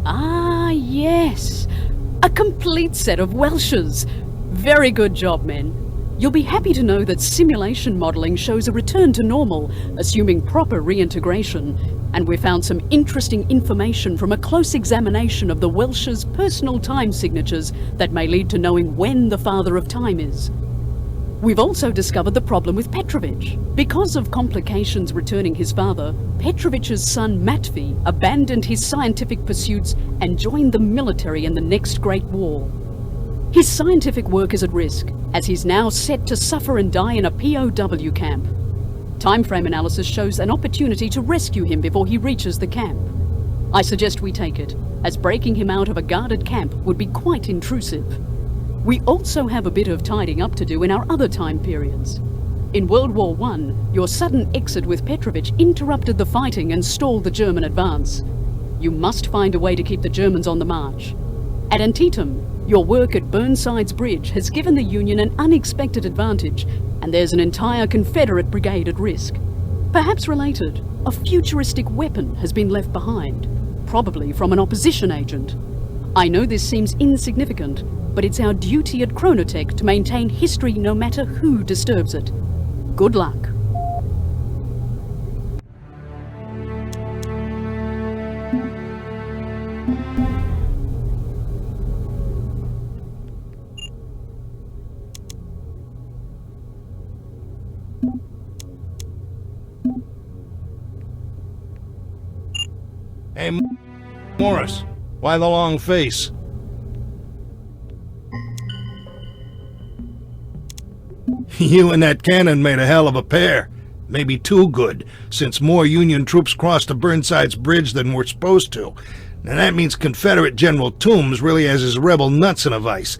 Ah, yes. A complete set of Welshes. Very good job, men. You'll be happy to know that simulation modelling shows a return to normal, assuming proper reintegration. And we found some interesting information from a close examination of the Welsh's personal time signatures that may lead to knowing when the Father of Time is. We've also discovered the problem with Petrovich. Because of complications returning his father, Petrovich's son Matvey abandoned his scientific pursuits and joined the military in the next Great War. His scientific work is at risk, as he's now set to suffer and die in a POW camp. Timeframe analysis shows an opportunity to rescue him before he reaches the camp. I suggest we take it, as breaking him out of a guarded camp would be quite intrusive. We also have a bit of tidying up to do in our other time periods. In World War I, your sudden exit with Petrovich interrupted the fighting and stalled the German advance. You must find a way to keep the Germans on the march. At Antietam, your work at Burnside's bridge has given the Union an unexpected advantage, and there's an entire Confederate brigade at risk. Perhaps related, a futuristic weapon has been left behind, probably from an opposition agent. I know this seems insignificant, but it's our duty at Chronotech to maintain history no matter who disturbs it. Good luck. Hey, Morris, why the long face? You and that cannon made a hell of a pair. Maybe too good, since more Union troops crossed the Burnside's bridge than were supposed to. And that means Confederate General Toombs really has his rebel nuts in a vice.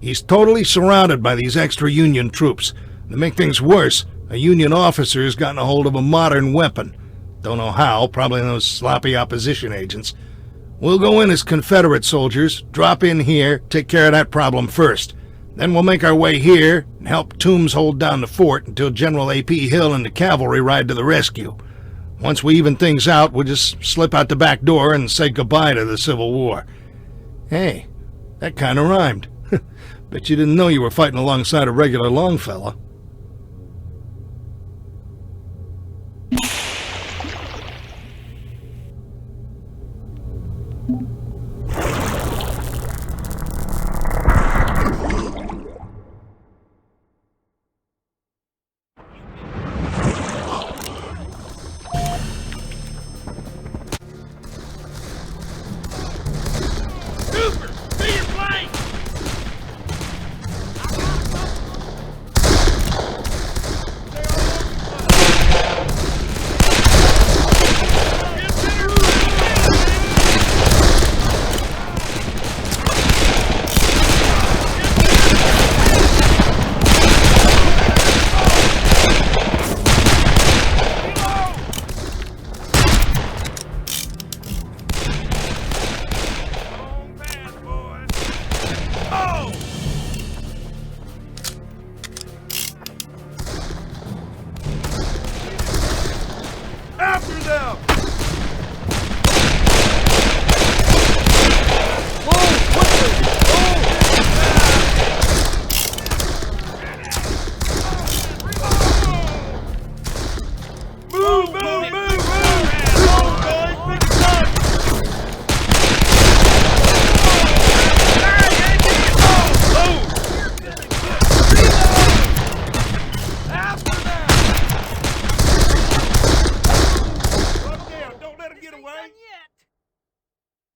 He's totally surrounded by these extra Union troops. To make things worse, a Union officer has gotten a hold of a modern weapon. Don't know how, probably those sloppy opposition agents. We'll go in as Confederate soldiers, drop in here, take care of that problem first. Then we'll make our way here and help Toombs hold down the fort until General A.P. Hill and the cavalry ride to the rescue. Once we even things out, we'll just slip out the back door and say goodbye to the Civil War. Hey, that kind of rhymed. Bet you didn't know you were fighting alongside a regular Longfellow.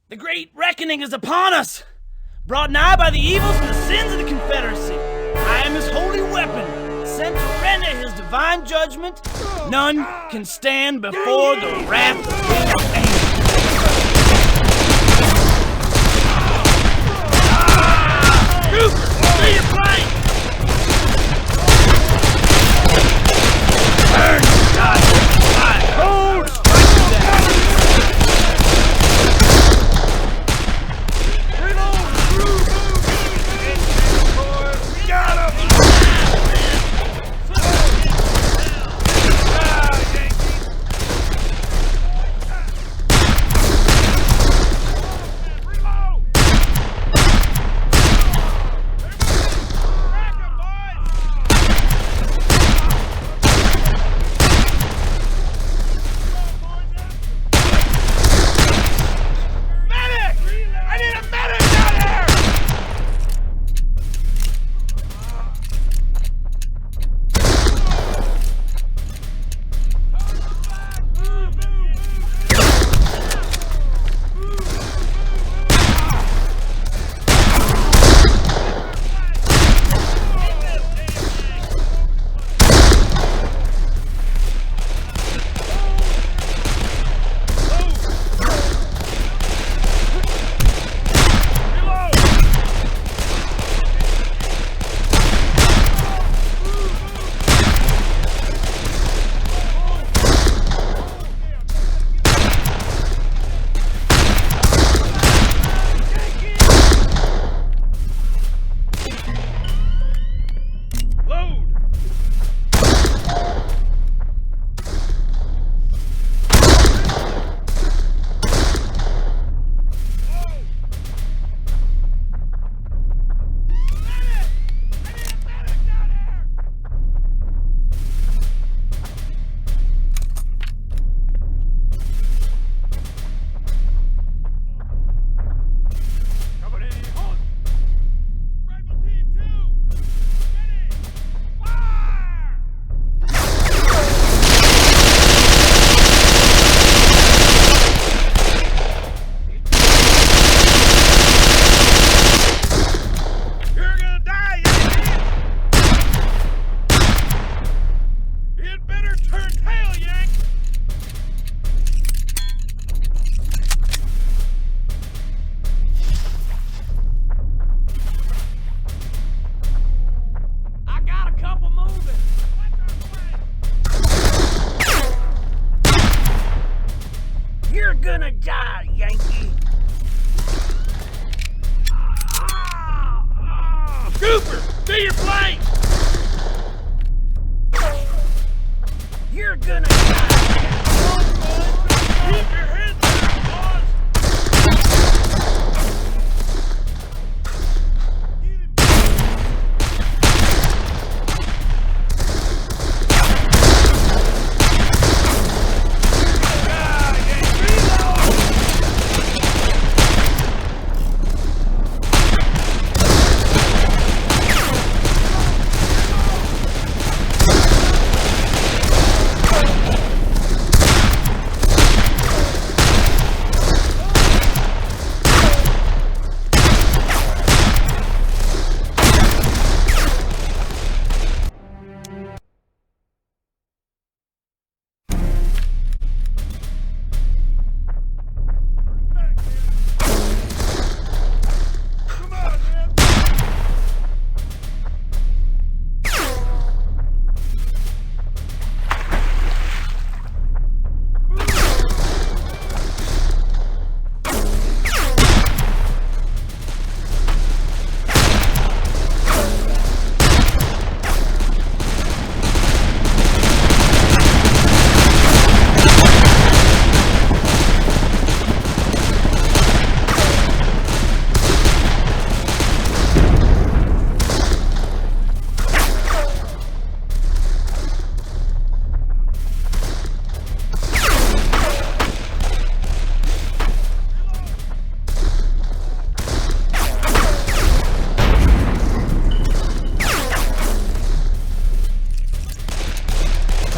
The great reckoning is upon us, brought nigh by the evils and the sins of the Confederacy. I am his holy weapon, sent to render his divine judgment. None can stand before the wrath of his anger. Cooper, do your flank! Burn, God, fire! Hold! gonna die, Yankee. Cooper, do your flank! You're gonna die. Keep your head down, boys.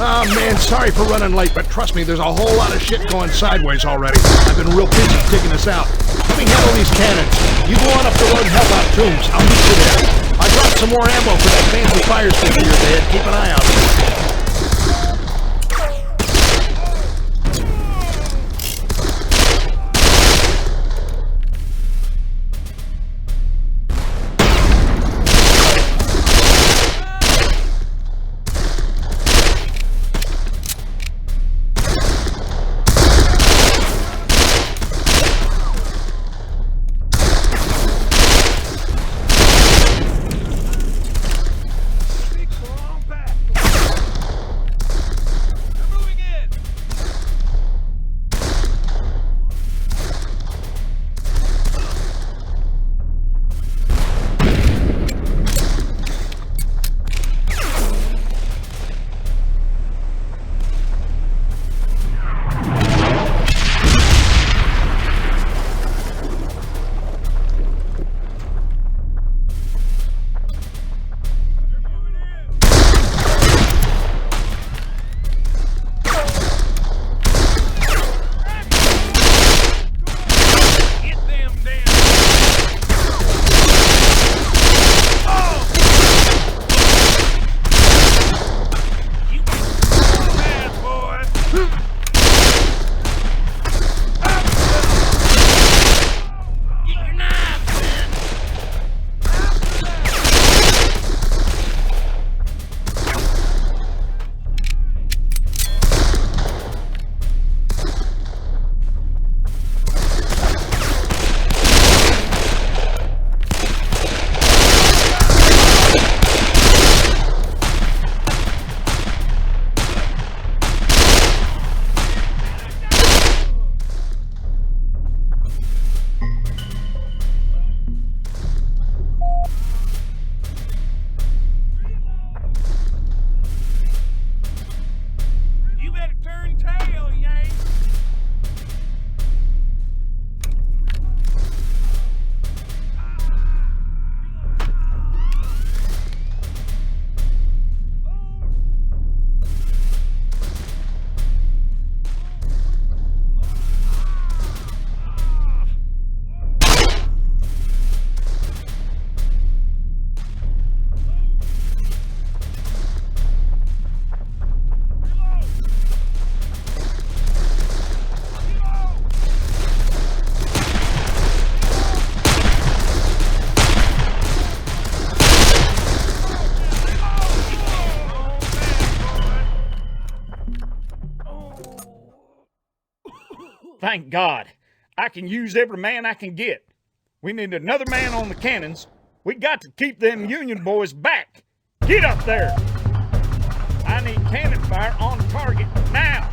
Oh man, sorry for running late, but trust me, there's a whole lot of shit going sideways already. I've been real busy digging this out. Let me handle these cannons. You go on up the road and help out Tombs. I'll meet you there. I dropped some more ammo for that fancy fire stick of yours ahead. Keep an eye out. Thank God. I can use every man I can get. We need another man on the cannons. We got to keep them Union boys back. Get up there. I need cannon fire on target now.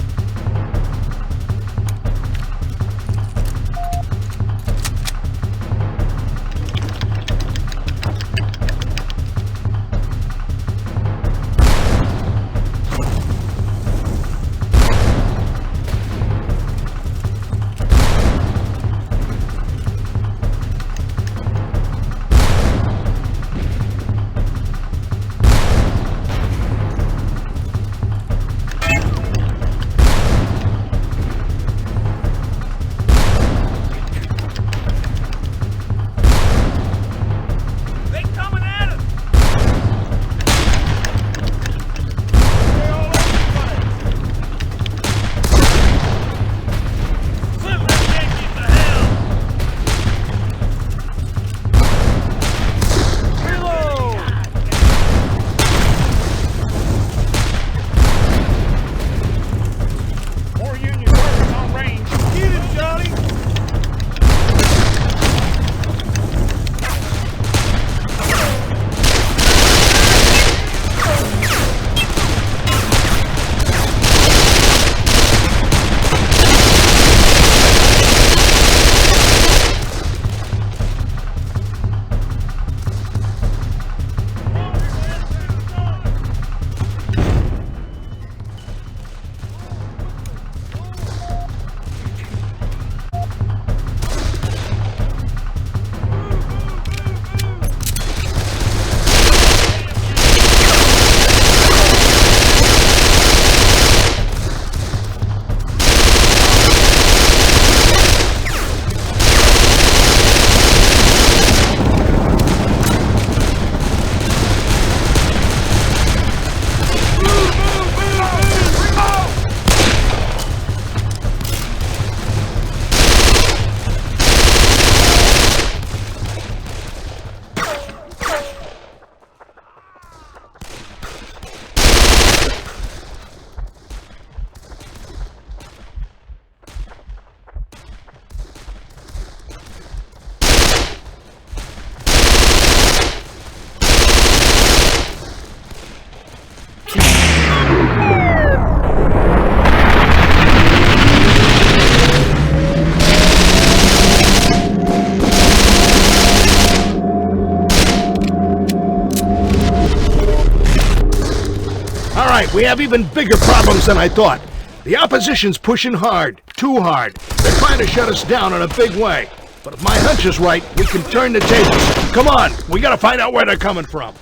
We have even bigger problems than I thought. The opposition's pushing hard, too hard. They're trying to shut us down in a big way. But if my hunch is right, we can turn the tables. Come on, we gotta find out where they're coming from.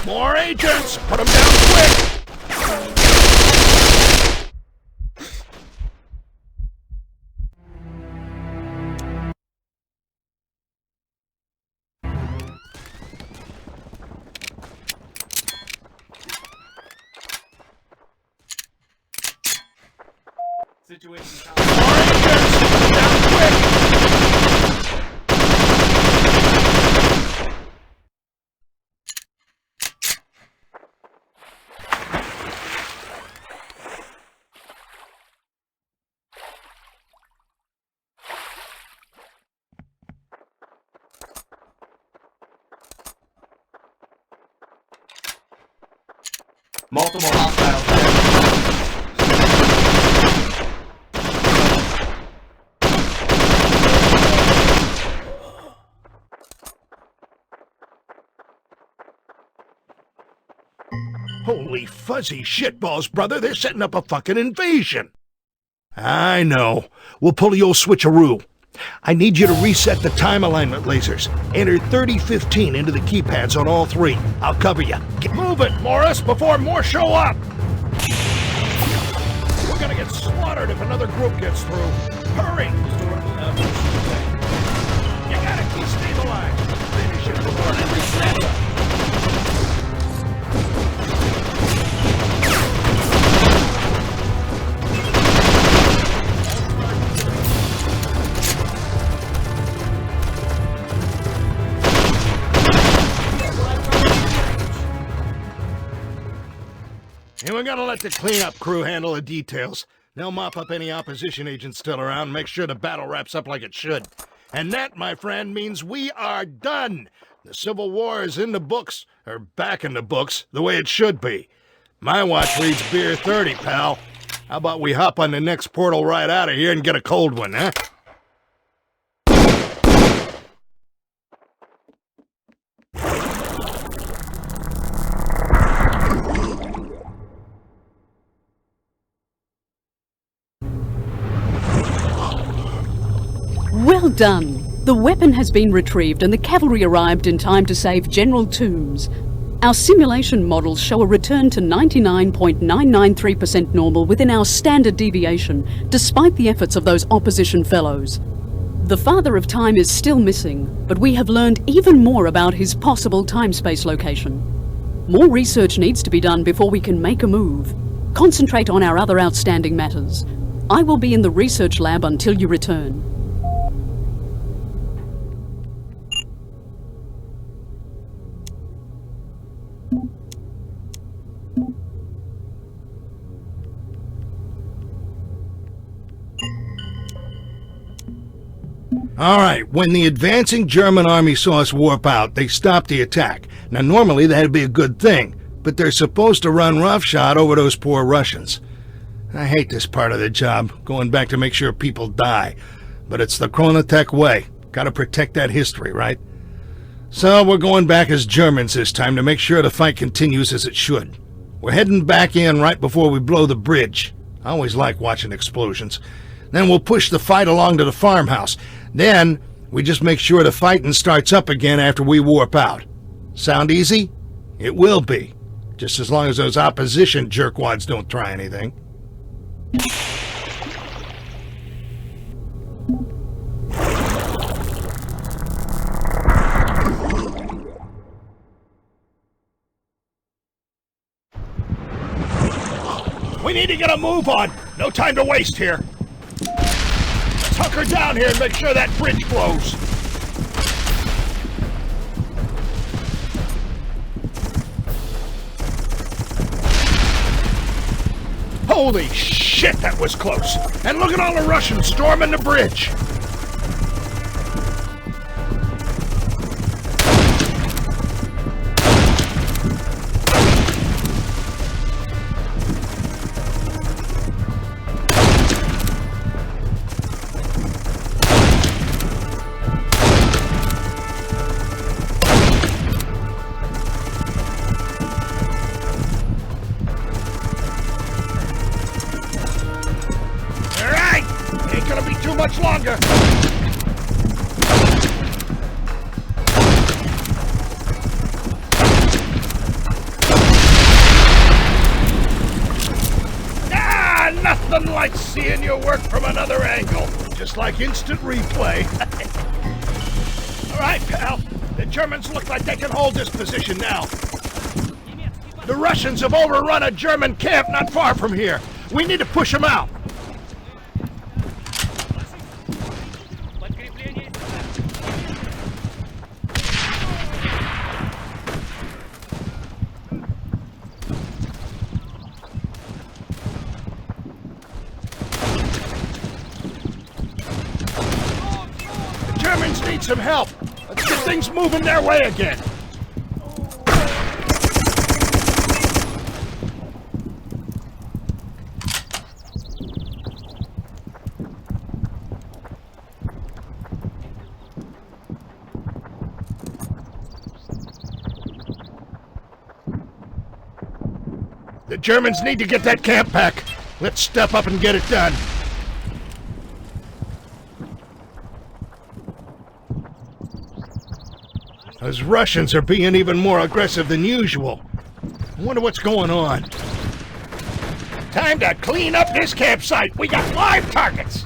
More agents! Put them down quick! Situation. More agents! Put them down quick! Multiple hostiles. Holy fuzzy shitballs, brother. They're setting up a fucking invasion. I know. We'll pull the old switcheroo. I need you to reset the time alignment lasers. Enter 3015 into the keypads on all three. I'll cover you. Get moving, Morris, before more show up! We're gonna get slaughtered if another group gets through. Hurry! You gotta keep stabilized. Finish it before every And we're gonna let the cleanup crew handle the details. They'll mop up any opposition agents still around, make sure the battle wraps up like it should. And that, my friend, means we are done. The Civil War is in the books, or back in the books, the way it should be. My watch reads beer 30, pal. How about we hop on the next portal right out of here and get a cold one, huh? Well done. The weapon has been retrieved and the cavalry arrived in time to save General Toombs. Our simulation models show a return to 99.993% normal within our standard deviation, despite the efforts of those opposition fellows. The Father of Time is still missing, but we have learned even more about his possible time-space location. More research needs to be done before we can make a move. Concentrate on our other outstanding matters. I will be in the research lab until you return. All right, when the advancing German army saw us warp out, they stopped the attack. Now, normally that'd be a good thing, but they're supposed to run roughshod over those poor Russians. I hate this part of the job, going back to make sure people die. But it's the Chronotech way. Gotta protect that history, right? So we're going back as Germans this time to make sure the fight continues as it should. We're heading back in right before we blow the bridge. I always like watching explosions. Then we'll push the fight along to the farmhouse. Then we just make sure the fighting starts up again after we warp out. Sound easy? It will be. Just as long as those opposition jerkwads don't try anything. We need to get a move on. No time to waste here. Let's hunker down here and make sure that bridge blows. Holy shit, that was close. And look at all the Russians storming the bridge. Much longer. Nothing like seeing your work from another angle. Just like instant replay. All right, pal. The Germans look like they can hold this position now. The Russians have overrun a German camp not far from here. We need to push them out. Germans need some help. Let's get things moving their way again. The Germans need to get that camp back. Let's step up and get it done. Those Russians are being even more aggressive than usual. I wonder what's going on. Time to clean up this campsite. We got live targets.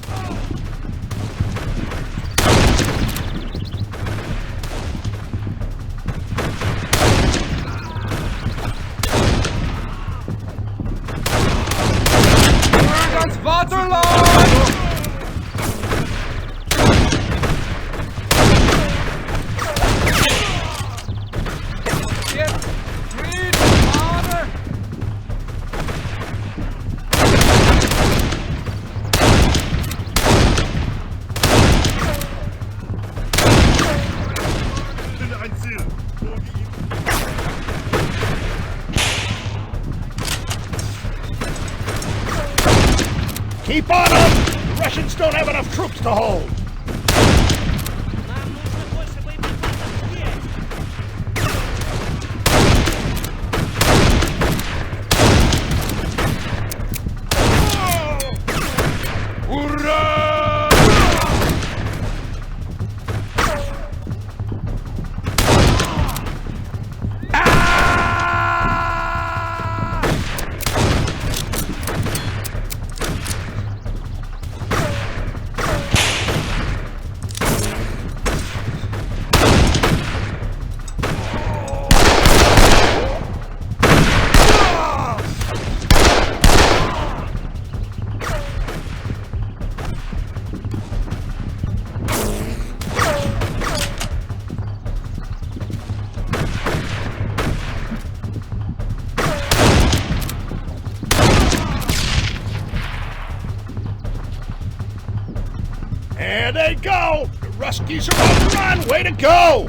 Keep on them! The Russians don't have enough troops to hold. Нам нужно больше боеприпасов. Есть! Ура! There they go! The Ruskies are on the run! Way to go!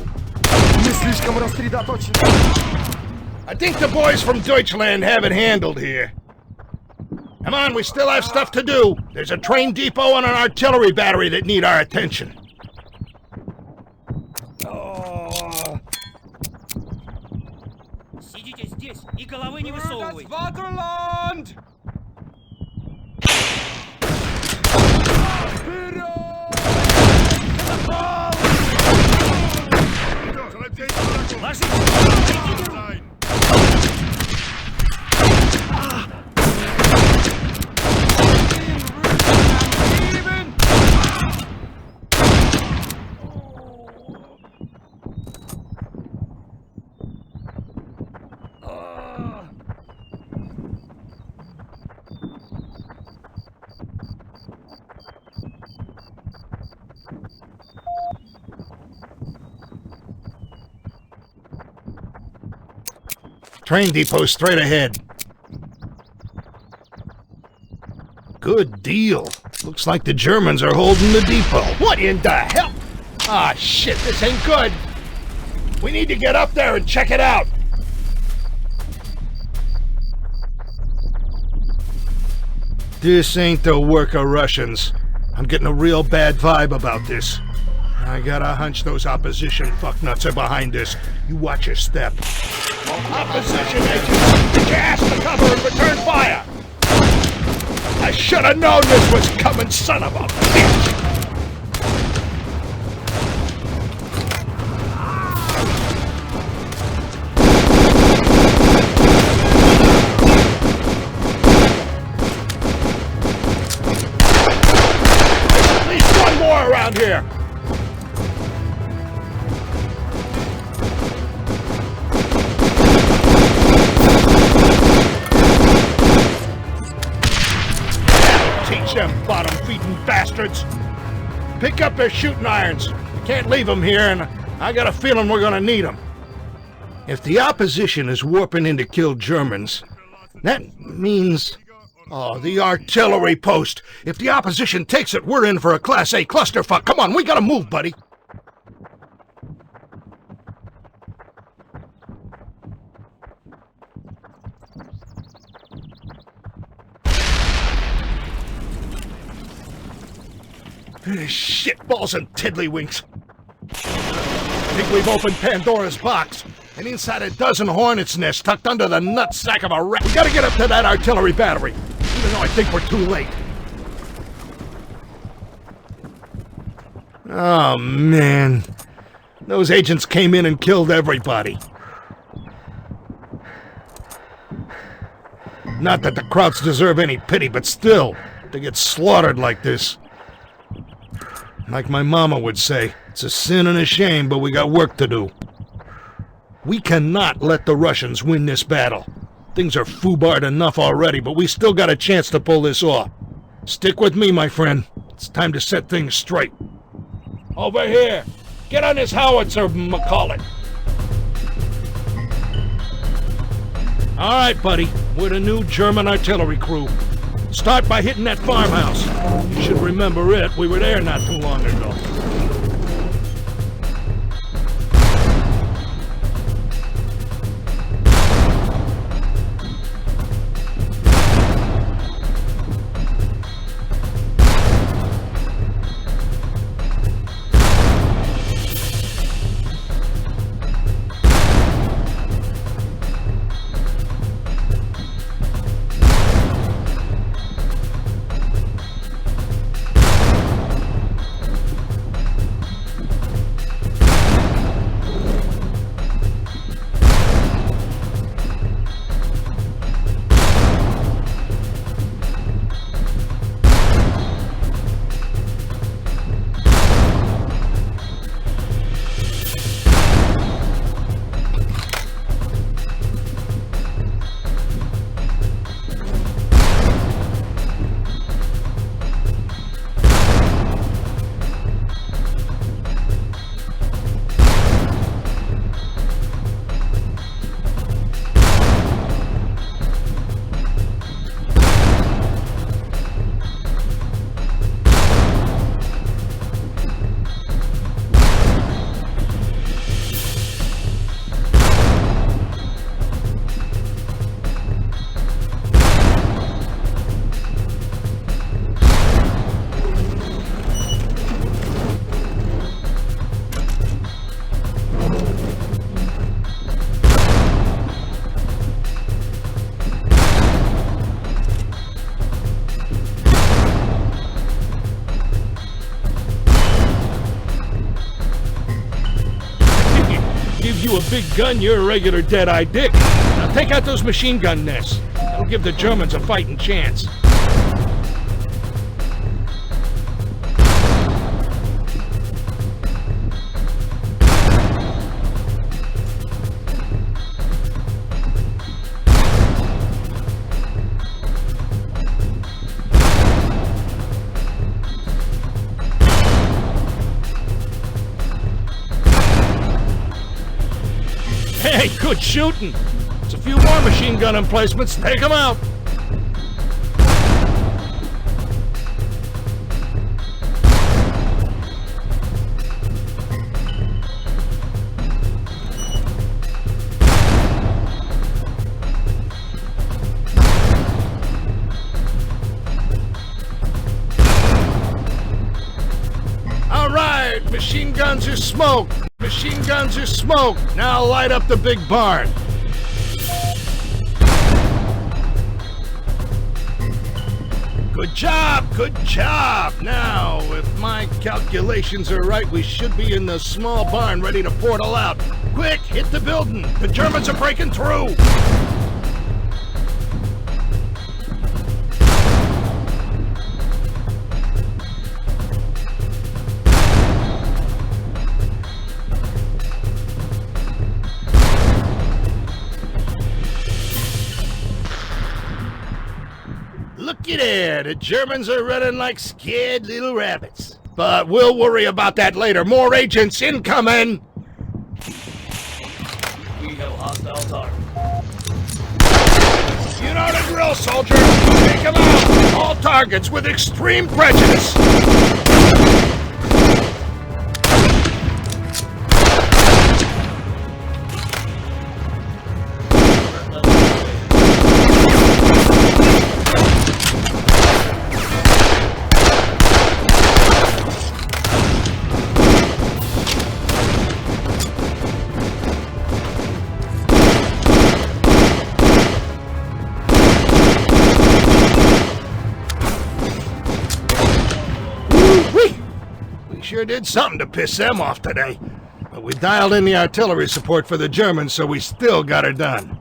Мы слишком рассредоточены. I think the boys from Deutschland have it handled here. Come on, we still have stuff to do. There's a train depot and an artillery battery that need our attention. Сидите здесь и головы не высовывайте. Vaterland! Train depot straight ahead. Good deal. Looks like the Germans are holding the depot. What in the hell? Ah, shit, this ain't good. We need to get up there and check it out. This ain't the work of Russians. I'm getting a real bad vibe about this. I got a hunch those opposition fucknuts are behind this. You watch your step. Opposition agents, get your ass to cover and return fire! I should have known this was coming, son of a bitch! There's at least one more around here! Them bottom-feeding bastards! Pick up their shooting irons. We can't leave them here, and I got a feeling we're gonna need them. If the opposition is warping in to kill Germans, that means... Oh, the artillery post! If the opposition takes it, we're in for a Class A clusterfuck. Come on, we gotta move, buddy! Shitballs and tiddlywinks. I think we've opened Pandora's box, and inside a dozen hornets' nests tucked under the nutsack of a rat. We gotta get up to that artillery battery, even though I think we're too late. Oh, man. Those agents came in and killed everybody. Not that the Krauts deserve any pity, but still, to get slaughtered like this. Like my mama would say, it's a sin and a shame, but we got work to do. We cannot let the Russians win this battle. Things are foobarred enough already, but we still got a chance to pull this off. Stick with me, my friend. It's time to set things straight. Over here! Get on this howitzer, McCall it. All right, buddy. We're the new German artillery crew. Start by hitting that farmhouse. You should remember it. We were there not too long ago. you a big gun, you're a regular dead-eye dick. Now take out those machine gun nests. That'll give the Germans a fighting chance. Hey, good shooting! There's a few more machine gun emplacements. Take them out! All right, machine guns are smoke. Machine guns are smoke. Now light up the big barn. Good job, good job. Now, if my calculations are right, we should be in the small barn ready to portal out. Quick, hit the building. The Germans are breaking through. Looky there, the Germans are running like scared little rabbits. But we'll worry about that later. More agents incoming! We have a hostile target. You know the drill, soldier. Take them out. All targets with extreme prejudice. Sure did something to piss them off today. But we dialed in the artillery support for the Germans, so we still got her done.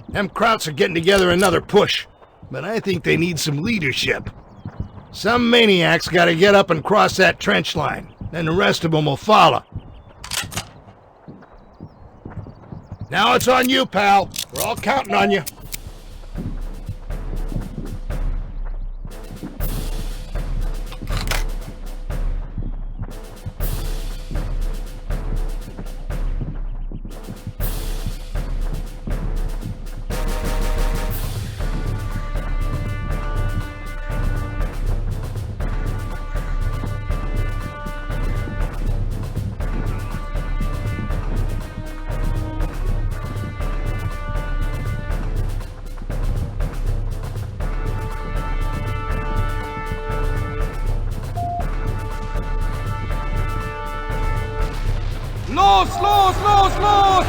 Them Krauts are getting together another push, but I think they need some leadership. Some maniac's gotta get up and cross that trench line, then the rest of them will follow. Now it's on you, pal. We're all counting on you. Los, los, los, los!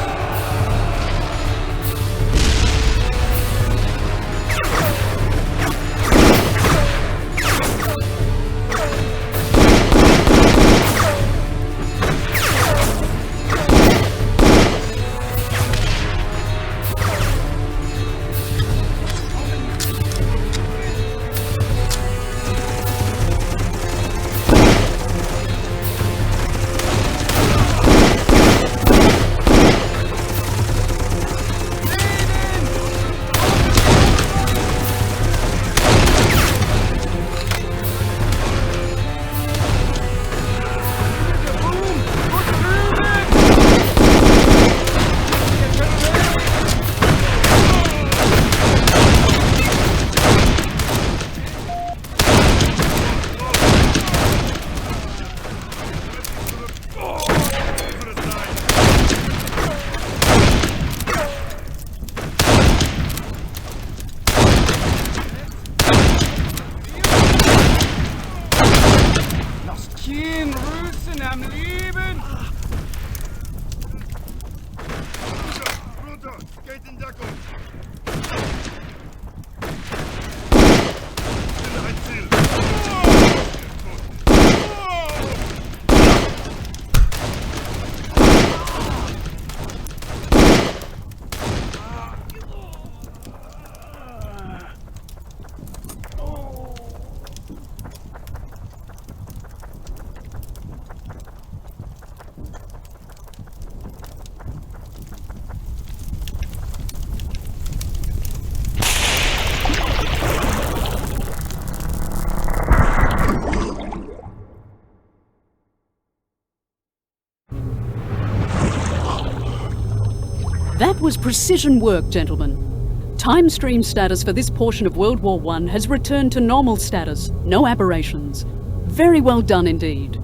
That was precision work, gentlemen. Time stream status for this portion of World War I has returned to normal status, no aberrations. Very well done indeed.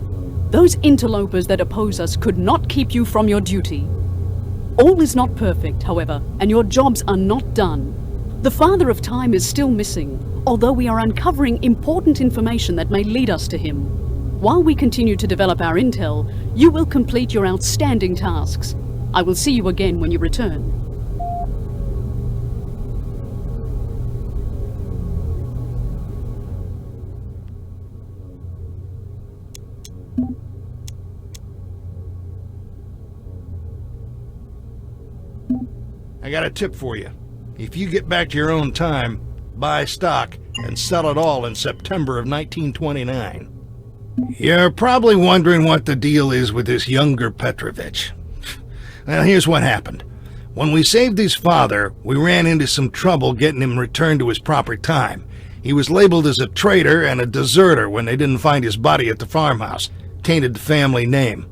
Those interlopers that oppose us could not keep you from your duty. All is not perfect, however, and your jobs are not done. The Father of Time is still missing, although we are uncovering important information that may lead us to him. While we continue to develop our intel, you will complete your outstanding tasks. I will see you again when you return. I got a tip for you. If you get back to your own time, buy stock and sell it all in September of 1929. You're probably wondering what the deal is with this younger Petrovich. Well, here's what happened. When we saved his father, we ran into some trouble getting him returned to his proper time. He was labeled as a traitor and a deserter when they didn't find his body at the farmhouse. Tainted the family name.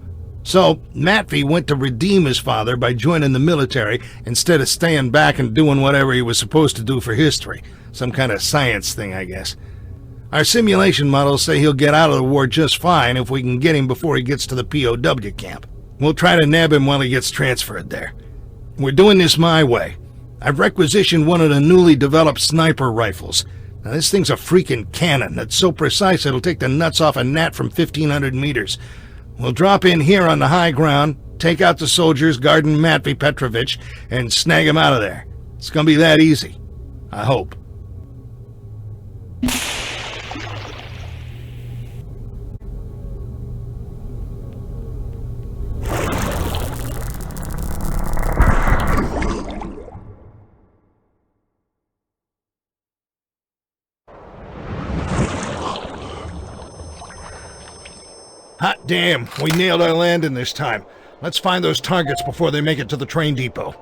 So, Matvey went to redeem his father by joining the military instead of staying back and doing whatever he was supposed to do for history. Some kind of science thing, I guess. Our simulation models say he'll get out of the war just fine if we can get him before he gets to the POW camp. We'll try to nab him while he gets transferred there. We're doing this my way. I've requisitioned one of the newly developed sniper rifles. Now, this thing's a freaking cannon that's so precise it'll take the nuts off a gnat from 1,500 meters. We'll drop in here on the high ground, take out the soldiers guarding Matvey Petrovich, and snag him out of there. It's gonna be that easy. I hope. Hot damn, we nailed our landing this time. Let's find those targets before they make it to the train depot.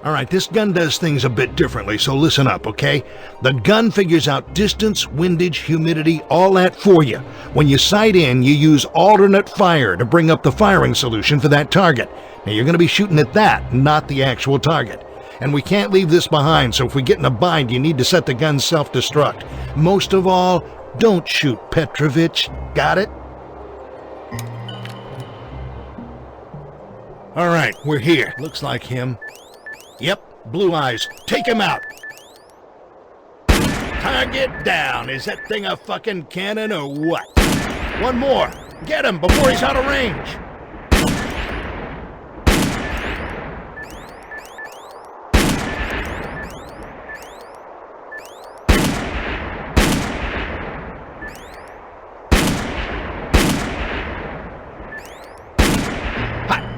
Alright, this gun does things a bit differently, so listen up, okay? The gun figures out distance, windage, humidity, all that for you. When you sight in, you use alternate fire to bring up the firing solution for that target. Now you're going to be shooting at that, not the actual target. And we can't leave this behind, so if we get in a bind, you need to set the gun self-destruct. Most of all, don't shoot Petrovich. Got it? Alright, we're here. Looks like him. Yep, blue eyes. Take him out! Target down! Is that thing a fucking cannon or what? One more! Get him before he's out of range!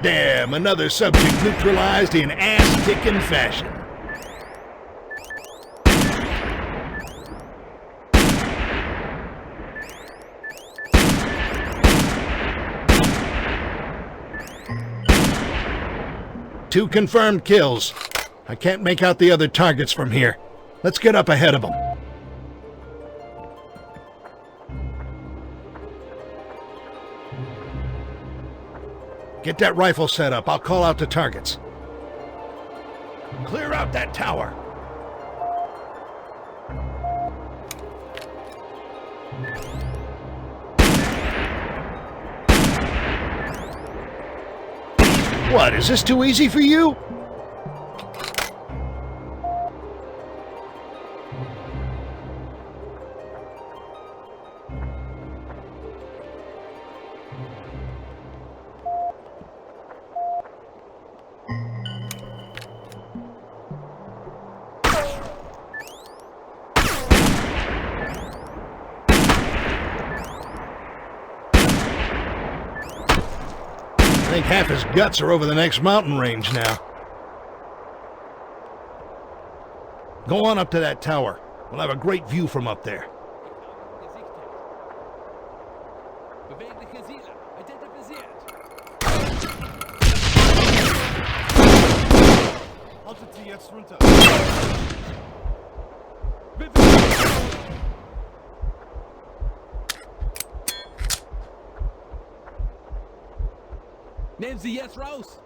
Damn, another subject neutralized in ass-kicking fashion. Two confirmed kills. I can't make out the other targets from here. Let's get up ahead of them. Get that rifle set up. I'll call out the targets. Clear out that tower. What, is this too easy for you? I think half his guts are over the next mountain range now. Go on up to that tower. We'll have a great view from up there. Nehmen Sie jetzt raus!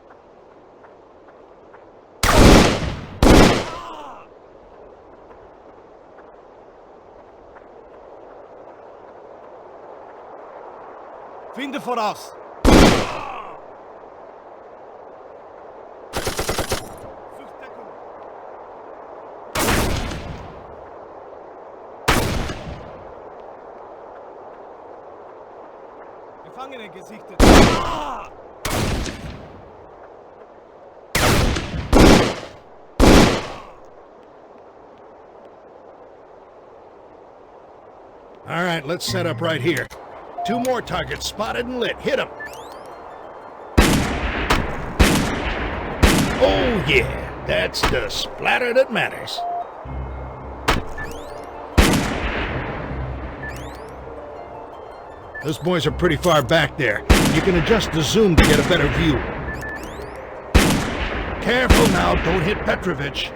Finde voraus! Sucht Deckung! Gefangene gesichtet! All right, let's set up right here. 2 more targets spotted and lit. Hit them. Oh, yeah. That's the splatter that matters. Those boys are pretty far back there. You can adjust the zoom to get a better view. Careful now, don't hit Petrovich.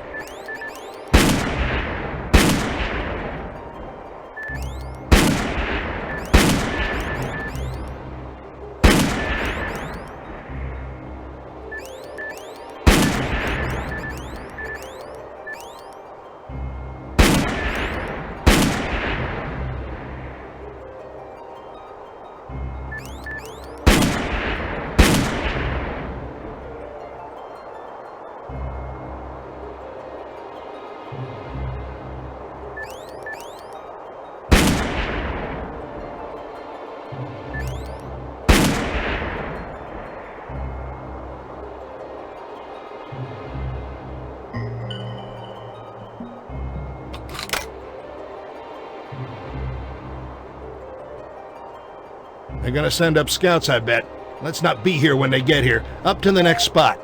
They're gonna send up scouts, I bet. Let's not be here when they get here. Up to the next spot.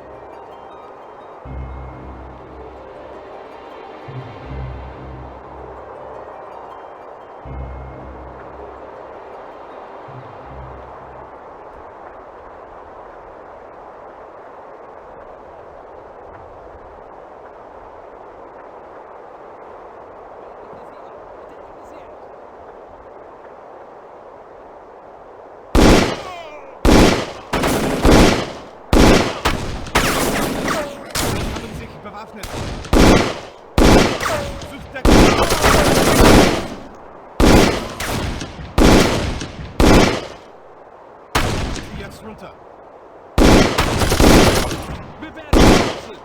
Bewaffnet! Sucht Deckung! Jetzt runter! Wir werden wechseln!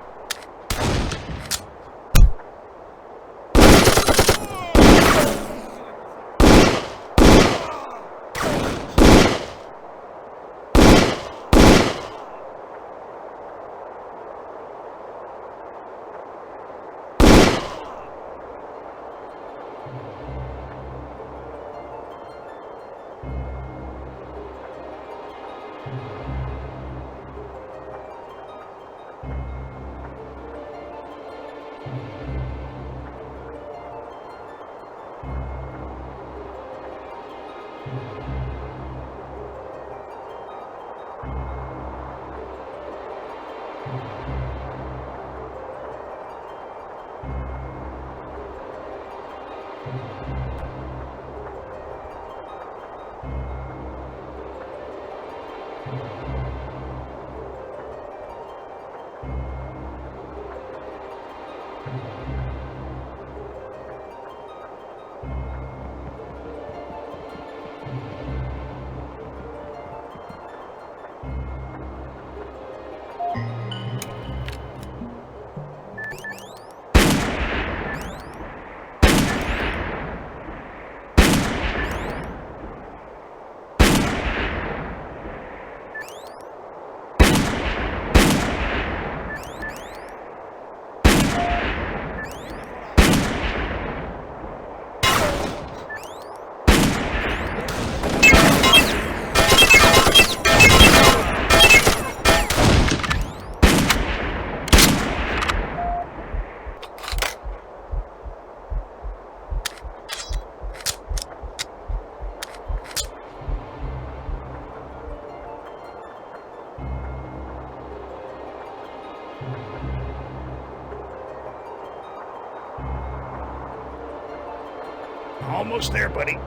Almost there, buddy.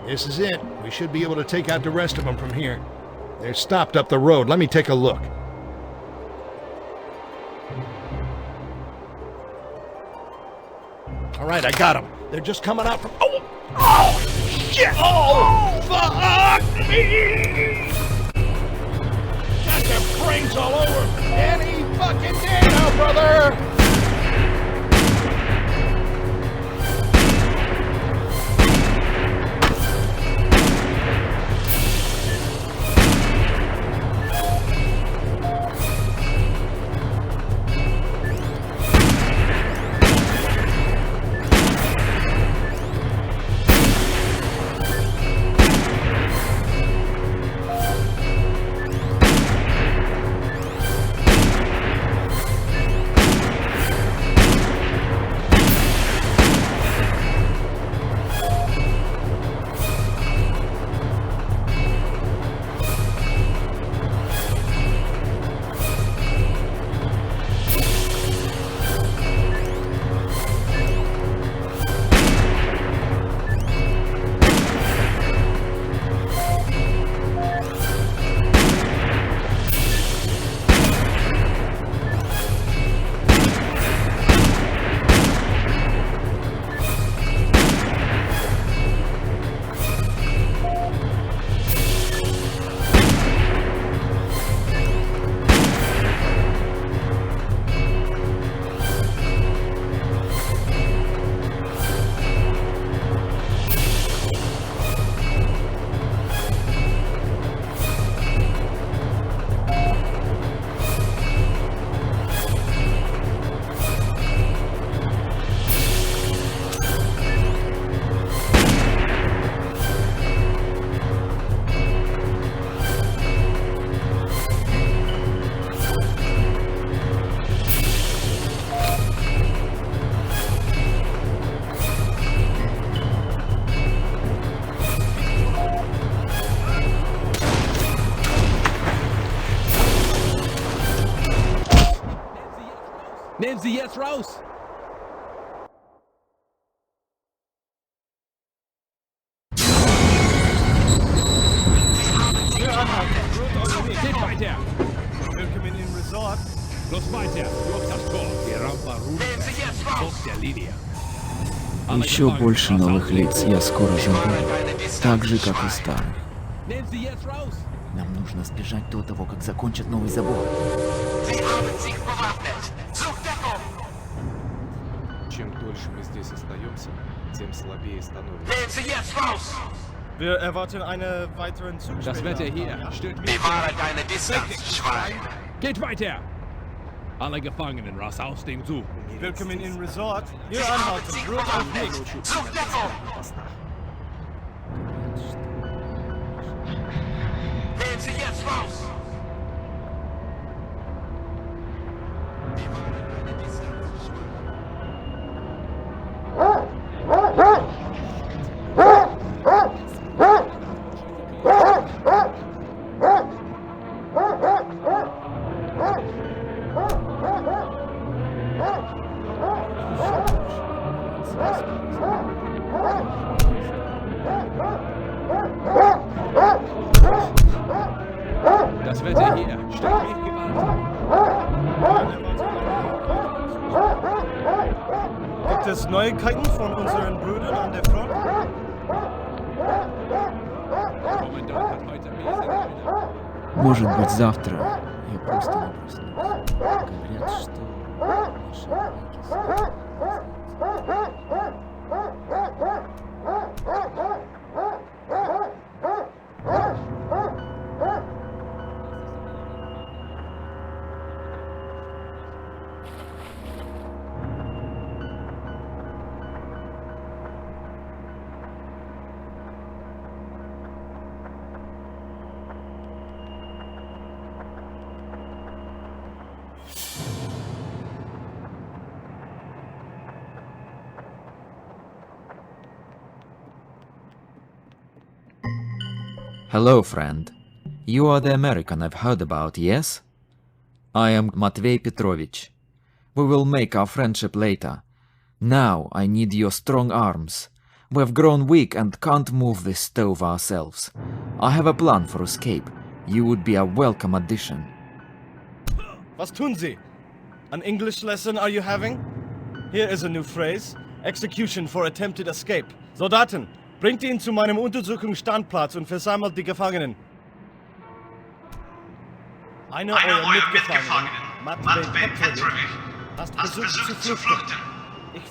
This is it. We should be able to take out the rest of them from here. They're stopped up the road. Let me take a look. All right, I got them. They're just coming out from... Oh, shit! Oh, fuck me! Got their brains all over. Any fucking day now, brother! Nehmen Sie jetzt raus! Geht weiter! Willkommen im Resort. Los weiter! Durch das Tor! Die Rampa runter! Folgt der Linie! Еще больше новых лиц я скоро забуду, так же, как и старых. Nehmen Sie jetzt raus! Нам нужно сбежать до того, как закончат новый забор. Чем дольше мы здесь остаемся, тем слабее становимся. Wir erwarten eine weiteren Zug. Das Wetter hier stört mich. Geht weiter! Alle Gefangenen raus aus dem Zug. Willkommen im Resort. Hier anhalten. Rot auf Weg. Das Wetter hier stört mich gewaltig. Gibt es Neuigkeiten von unseren Brüdern an der Front? Der Kommandant hat heute mehr Signale. Может быть, завтра я просто не проснусь. Говорят, что наши враги Hello, friend. You are the American I've heard about, yes? I am Matvey Petrovich. We will make our friendship later. Now I need your strong arms. We've grown weak and can't move this stove ourselves. I have a plan for escape, You would be a welcome addition. Was tun Sie? An English lesson are you having? Here is a new phrase. Execution for attempted escape. Soldaten, bringt ihn zu meinem Untersuchungsstandplatz und versammelt die Gefangenen. Einer eurer Mitgefangenen, Matvei Petrovich, hat versucht zu flüchten.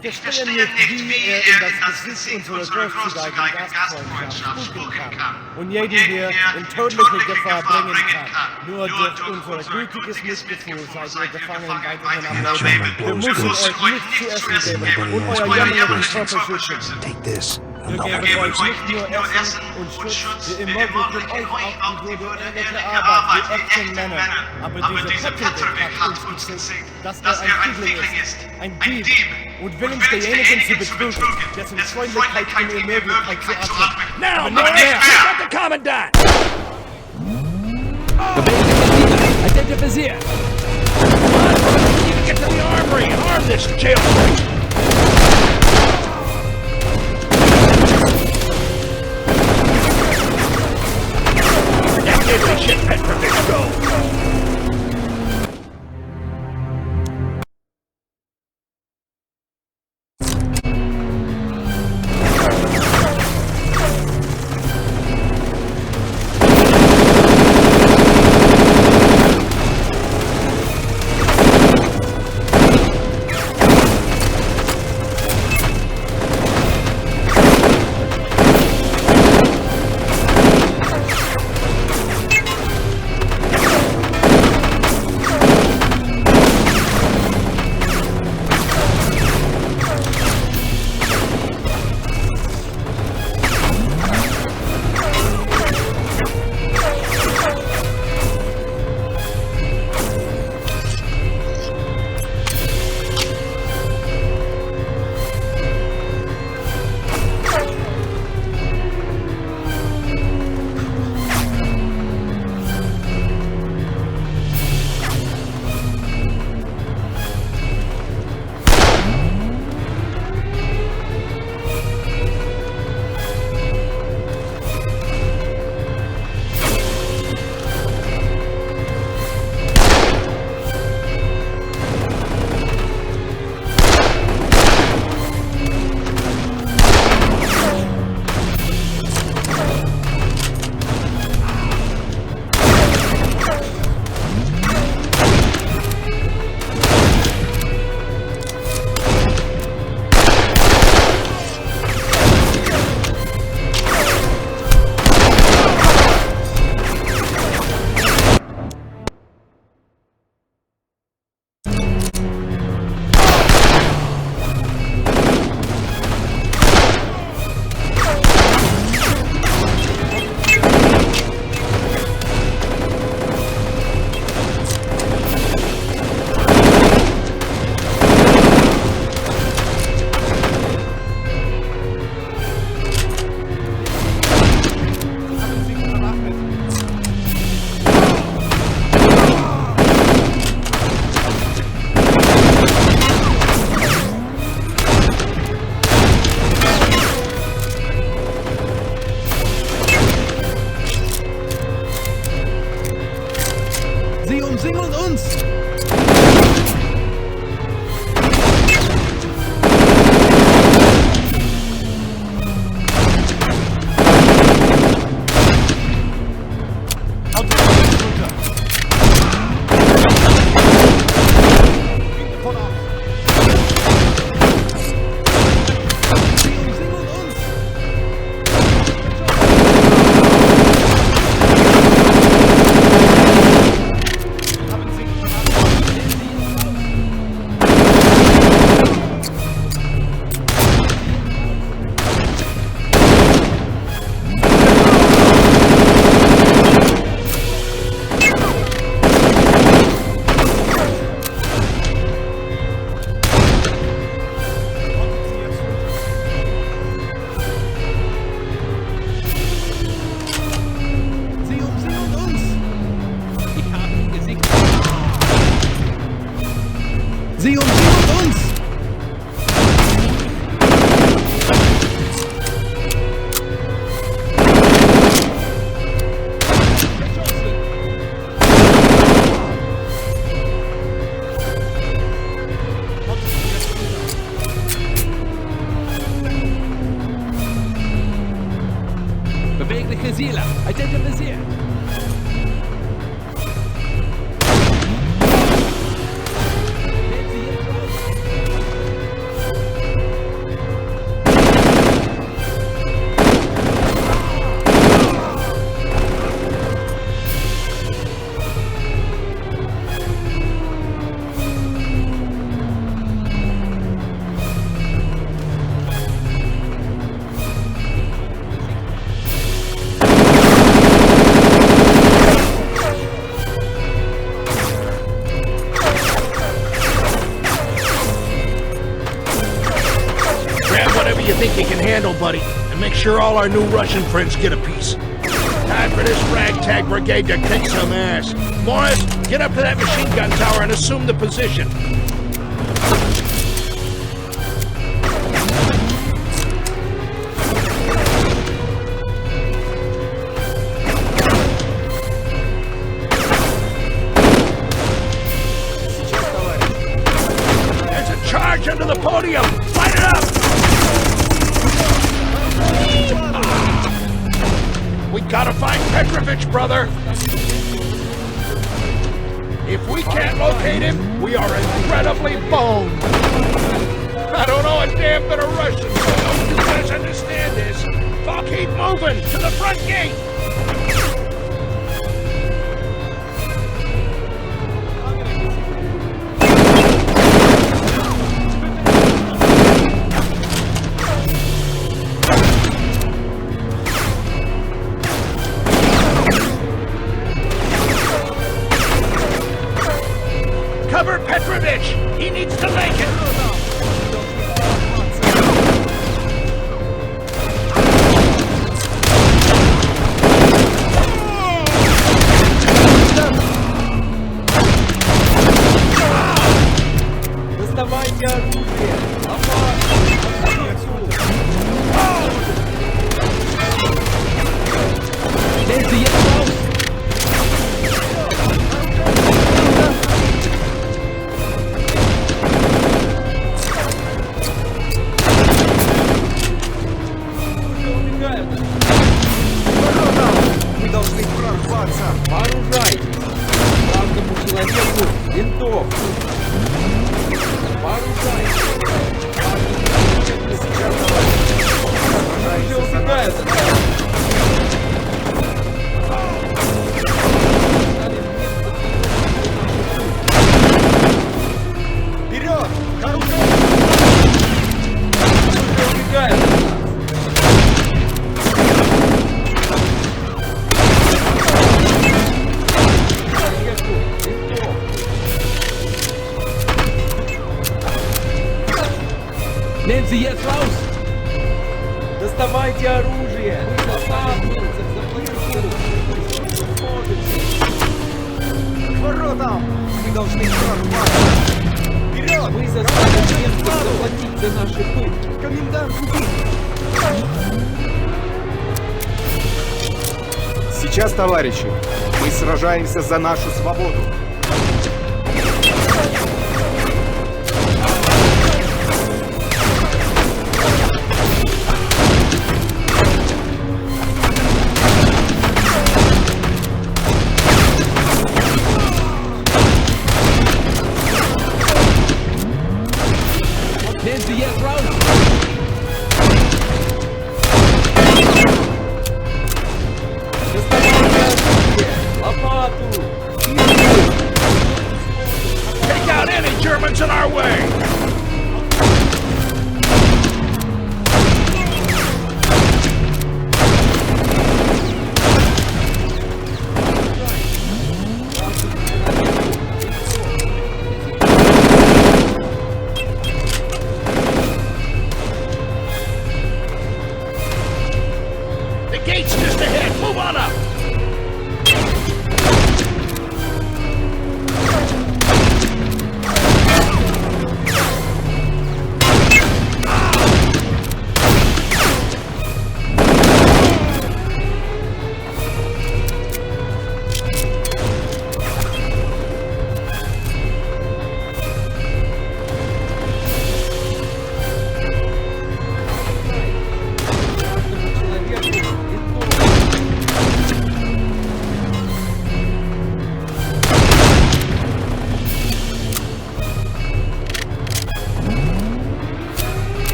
Ich verstehe nicht, wie er in das Gesicht unserer großzügigen Gastfreundschaft spucken kann und jeden hier in tödliche Gefahr bringen kann. Nur durch unser gütiges Mitgefühl seid ihr Gefangenen weiterhin am Leben. Wir müssen euch nicht zu essen geben und euer jämmerlichen Körper schützen. Take this. Wir geben euch nicht nur Essen und Schutz, wir ermöglichen euch auch die Würde ähnliche Arbeit wie echten Männern. Aber dieser Petrovich hat uns gezeigt, dass er ein Fiedling ist, ein Dieb und willens derjenigen zu betrügen, dessen Freundlichkeit ihm ermöglicht zu atmen. Now, Aber nicht mehr! Got the Commandant! Identifiziert! Come on, you can get to the armory and arm this jailbreak! That shit Petrovich go! you can handle, buddy, and make sure all our new Russian friends get a piece. Time for this ragtag brigade to kick some ass. Morris, get up to that machine gun tower and assume the position. There's a charge under the podium! Light it up! We gotta find Petrovich, brother! If we can't locate him, we are incredibly boned! I don't know a damn bit of Russian, so don't you guys understand this? Fuck, keep moving! To the front gate! Cover Petrovich! He needs to make it! Доставайте оружие! Мы должны прорваться! Вооружайтесь! Каждому человеку винтовку! Вооружайтесь! Сейчас товарищи! Уже убегают! Вперед! Уже убегают! Нэнси, я раус! Доставайте оружие! Вы заставленцы, К воротам! Мы должны прорваться! Вперед! Вы заставите немцев заплатить за наши пытки! Комендант! Сейчас, товарищи, мы сражаемся за нашу свободу. Нэнси, я раус! Лопату! Take out any Germans in our way! The gate's just ahead! Move on up!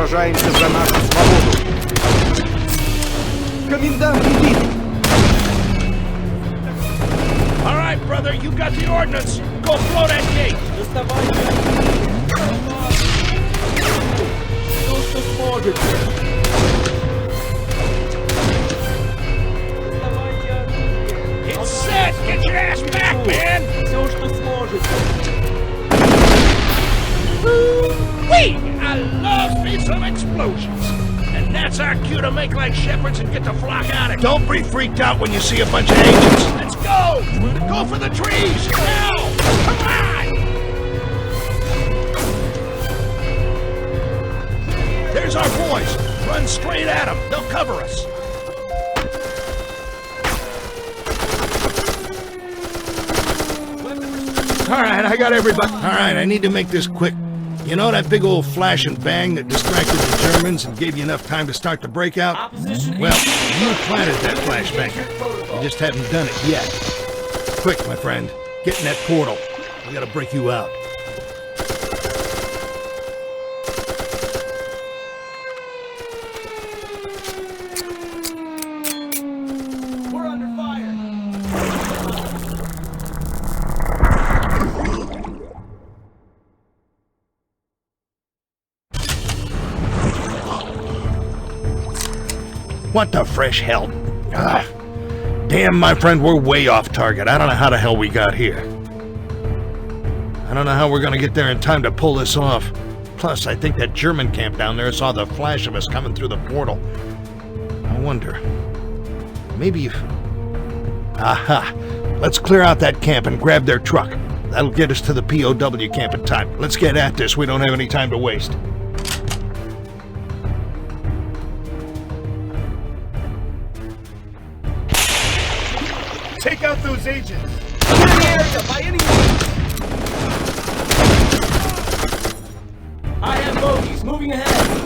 сражаемся за нашу свободу. Комендант убит! All right, brother, you got the ordnance. Go blow that gate. Все, что сможете. It's set. Get your ass back, man. Все, что сможете. Whee! I love me some explosions. And that's our cue to make like shepherds and get the flock out of here. Don't be freaked out when you see a bunch of agents. Let's go! Go for the trees! Now! Come on! There's our boys. Run straight at them. They'll cover us. All right, I got everybody. All right, I need to make this quick. You know that big old flash and bang that distracted the Germans and gave you enough time to start the breakout? Well, you planted that flashbanger. You just haven't done it yet. Quick, my friend. Get in that portal. We gotta break you out. We're under fire! What the fresh hell? Ah, damn, my friend, we're way off target. I don't know how the hell we got here. I don't know how we're gonna get there in time to pull this off. Plus, I think that German camp down there saw the flash of us coming through the portal. I wonder... maybe if... Aha! Let's clear out that camp and grab their truck. That'll get us to the POW camp in time. Let's get at this. We don't have any time to waste. Take out those agents! Clear the area by any means! I have bogies moving ahead!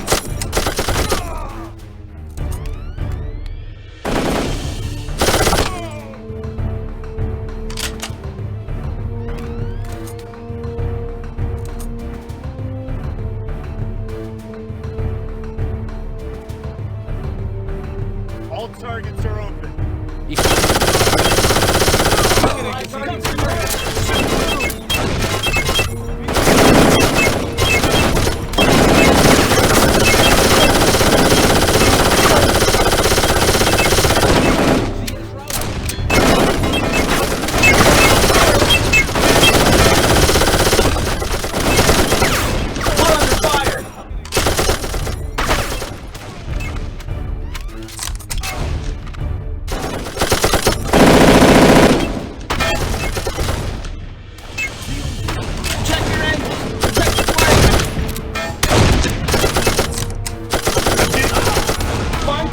All targets are open.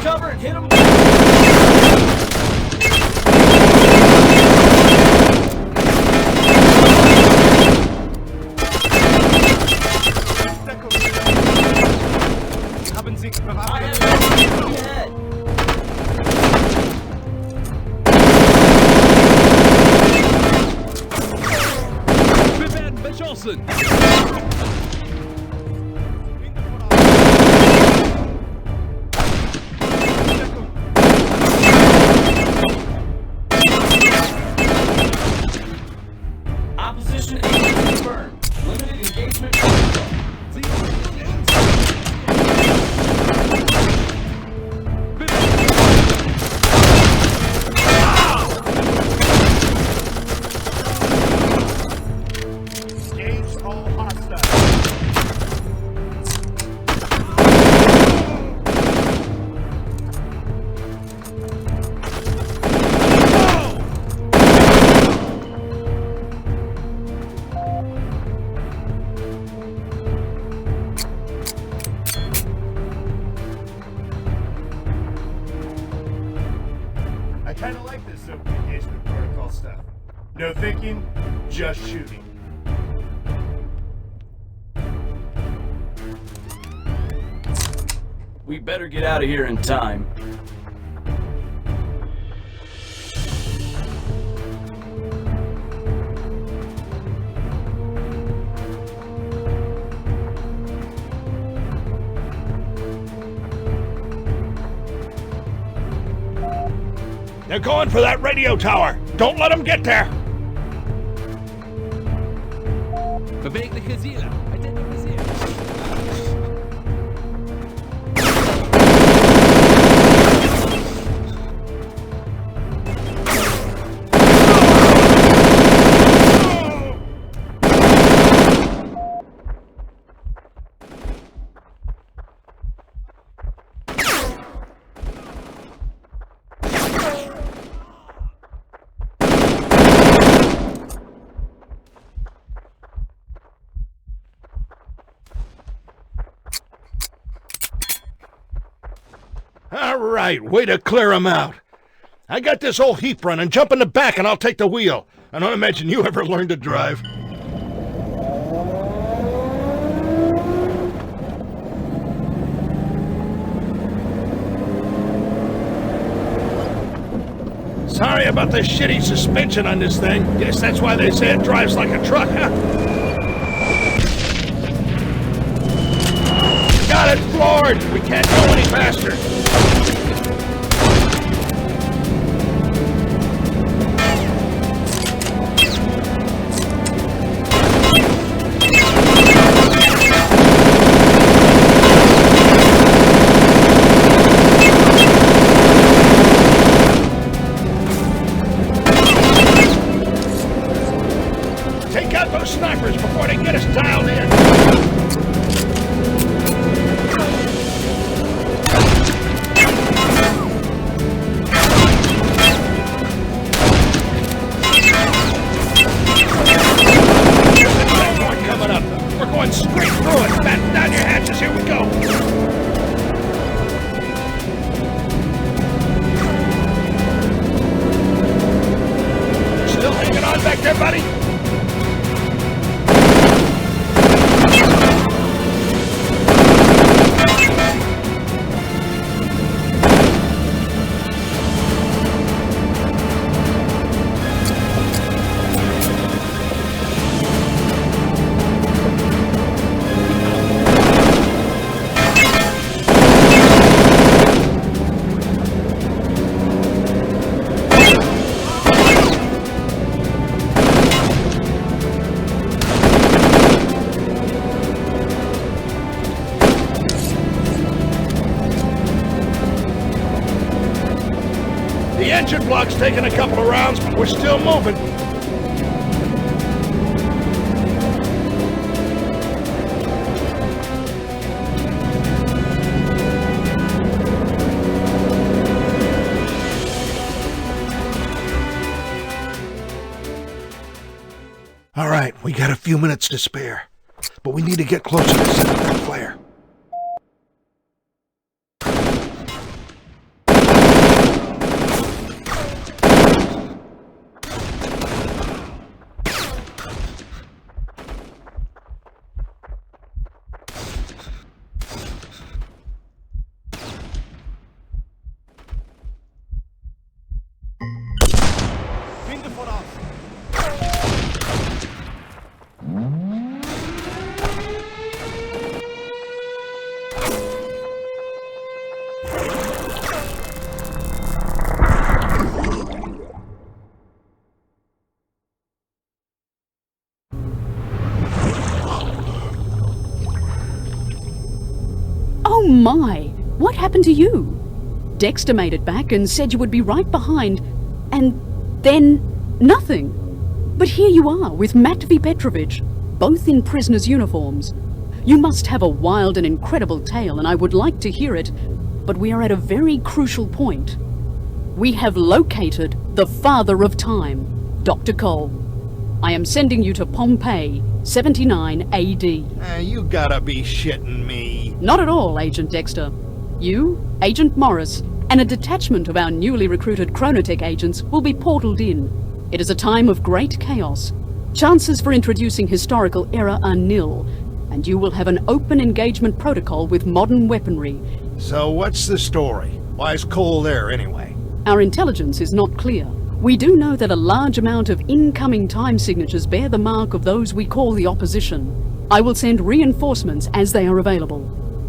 Cover and hit him. Haben Sie bereit? Wir werden beschossen. Opposition agent confirmed. Limited engagement protocol. Engage all hostiles. I kinda like this open engagement protocol stuff. No thinking, just shooting. We better get out of here in time. They're going for that radio tower. Don't let them get there. Bewegliche Ziele. Identifizieren. All right, way to clear them out. I got this whole heap running. Jump in the back and I'll take the wheel. I don't imagine you ever learned to drive. Sorry about the shitty suspension on this thing. Guess that's why they say it drives like a truck, huh? Got it floored! We can't go any faster. Take out those snipers before they get us dialed in. Straight through it! Batten down your hatches, here we go! Still hanging on back there, buddy? The engine block's taking a couple of rounds, but we're still moving. All right, we got a few minutes to spare, but we need to get closer to set up that flare. Oh my! What happened to you? Dexter made it back and said you would be right behind, and then nothing. But here you are with Matvey Petrovich, both in prisoners' uniforms. You must have a wild and incredible tale, and I would like to hear it, but we are at a very crucial point. We have located the Father of Time, Dr. Cole. I am sending you to Pompeii, 79 AD. You gotta be shitting me. Not at all, Agent Dexter. You, Agent Morris, and a detachment of our newly recruited Chronotech agents will be portaled in. It is a time of great chaos. Chances for introducing historical error are nil, and you will have an open engagement protocol with modern weaponry. So what's the story? Why is Cole there anyway? Our intelligence is not clear. We do know that a large amount of incoming time signatures bear the mark of those we call the opposition. I will send reinforcements as they are available.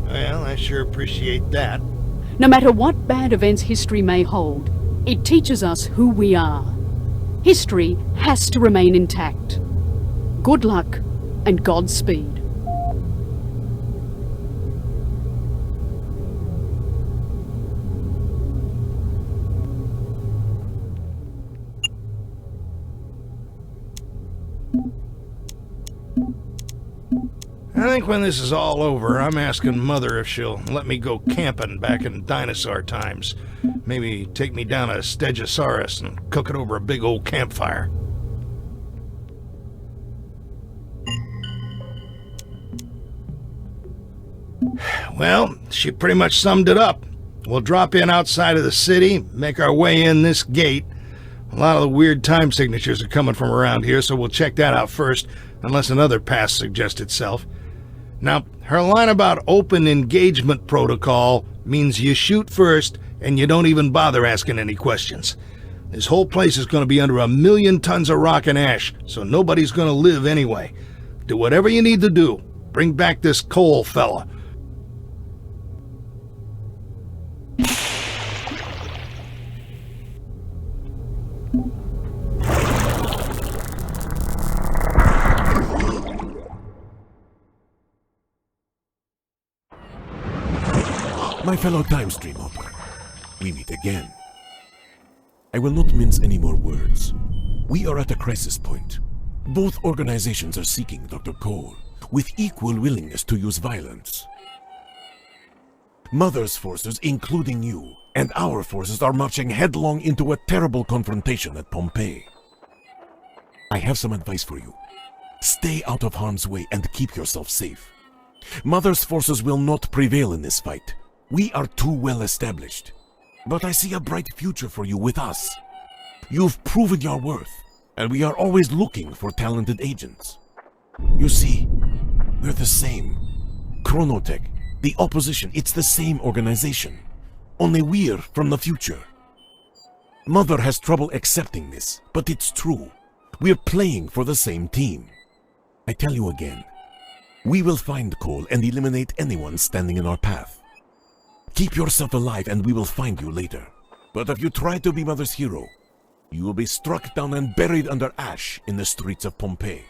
Well, I sure appreciate that. No matter what bad events history may hold, It teaches us who we are. History has to remain intact. Good luck and Godspeed. I think when this is all over, I'm asking Mother if she'll let me go camping back in dinosaur times. Maybe take me down a Stegosaurus and cook it over a big old campfire. Well, she pretty much summed it up. We'll drop in outside of the city, make our way in this gate. A lot of the weird time signatures are coming from around here, so we'll check that out first, unless another path suggests itself. Now, her line about open engagement protocol means you shoot first and you don't even bother asking any questions. This whole place is going to be under 1,000,000 tons of rock and ash, so nobody's going to live anyway. Do whatever you need to do. Bring back this Cole fella. My fellow time stream hopper, we meet again. I will not mince any more words. We are at a crisis point. Both organizations are seeking Dr. Cole, with equal willingness to use violence. Mother's forces, including you, and our forces are marching headlong into a terrible confrontation at Pompeii. I have some advice for you. Stay out of harm's way and keep yourself safe. Mother's forces will not prevail in this fight. We are too well established. But I see a bright future for you with us. You've proven your worth, and we are always looking for talented agents. You see, we're the same. Chronotech, the opposition, it's the same organization. Only we're from the future. Mother has trouble accepting this, but it's true. We're playing for the same team. I tell you again, we will find Cole and eliminate anyone standing in our path. Keep yourself alive and we will find you later. But if you try to be Mother's hero, you will be struck down and buried under ash in the streets of Pompeii.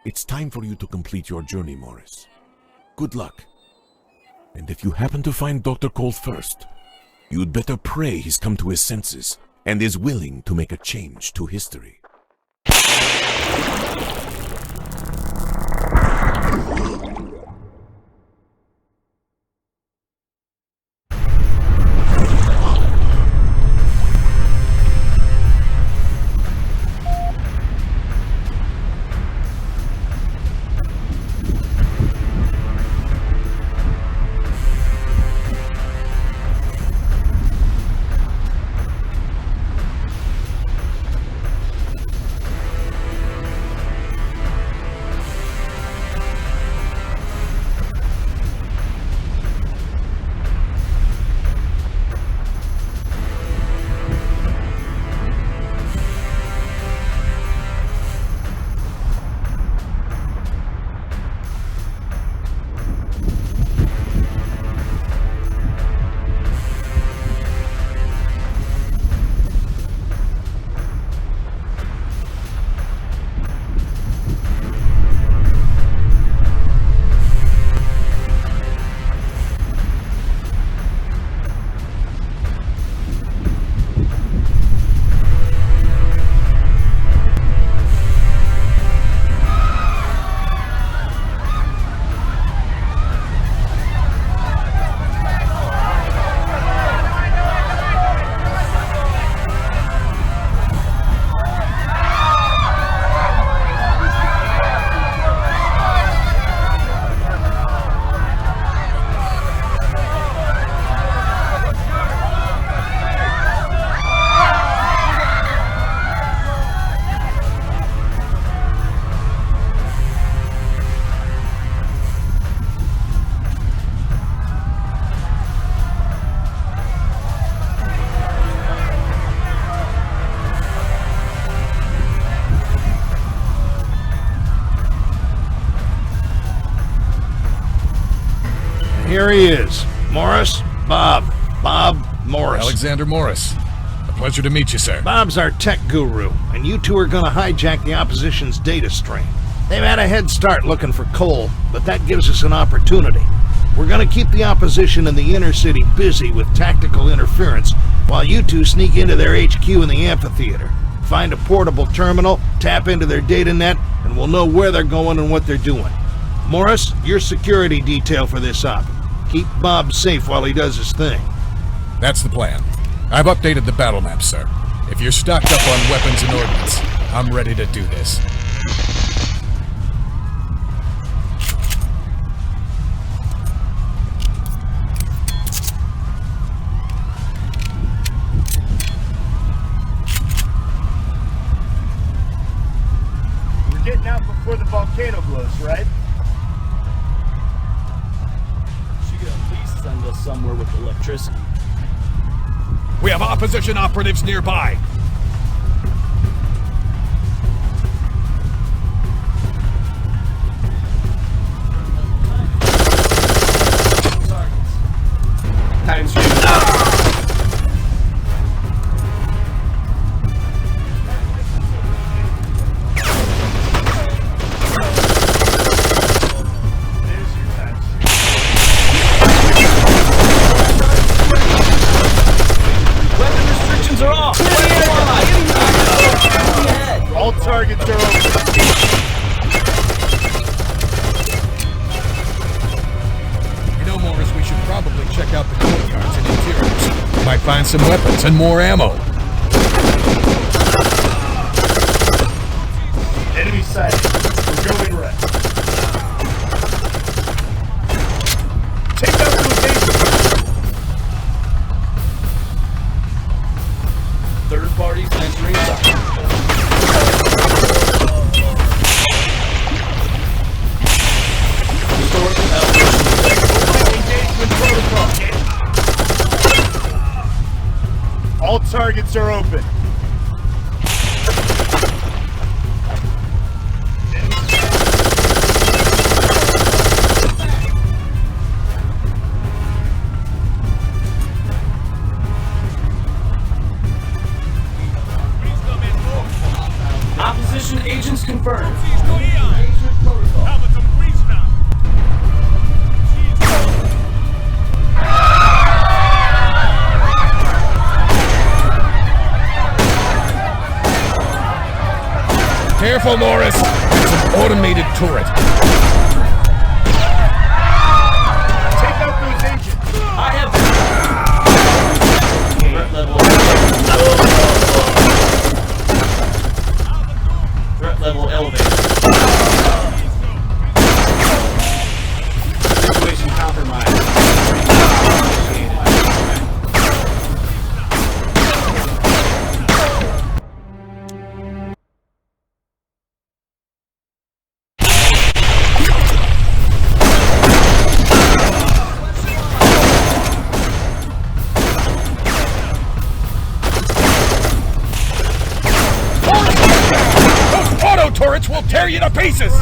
It's time for you to complete your journey, Morris. Good luck. And if you happen to find Dr. Cole first, you'd better pray he's come to his senses and is willing to make a change to history. Here he is. Morris, Bob. Bob Morris. Alexander Morris. Pleasure to meet you, sir. Bob's our tech guru, and you two are gonna hijack the opposition's data stream. They've had a head start looking for coal, but that gives us an opportunity. We're gonna keep the opposition in the inner city busy with tactical interference, while you two sneak into their HQ in the amphitheater. Find a portable terminal, tap into their data net, and we'll know where they're going and what they're doing. Morris, you're security detail for this op. Keep Bob safe while he does his thing. That's the plan. I've updated the battle map, sir. If you're stocked up on weapons and ordnance, I'm ready to do this. We're getting out before the volcano blows, right? She could at least send us somewhere with electricity. We have opposition operatives nearby. Time's All targets are open. You know, Morris, we should probably check out the courtyards and interiors. Might find some weapons and more ammo. Enemy sighted. We're going red. Take out the location. third parties entering site. All targets are open. Opposition agents confirmed. Careful, Morris! It's an automated turret. Take out those agents. I have threat level. Threat level elevated. Situation compromised. Turrets will tear you to pieces!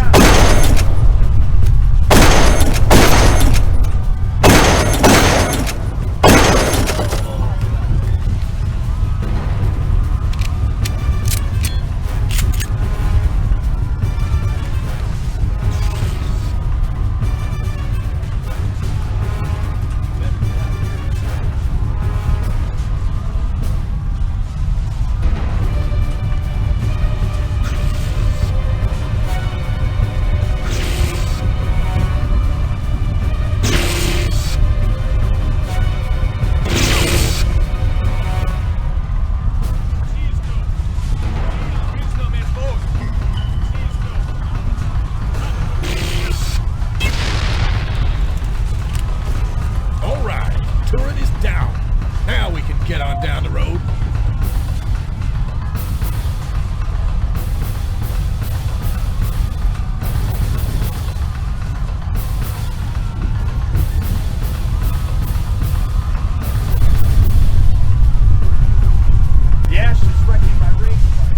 Turret is down. Now we can get on down the road. The ash is wrecking my range fire.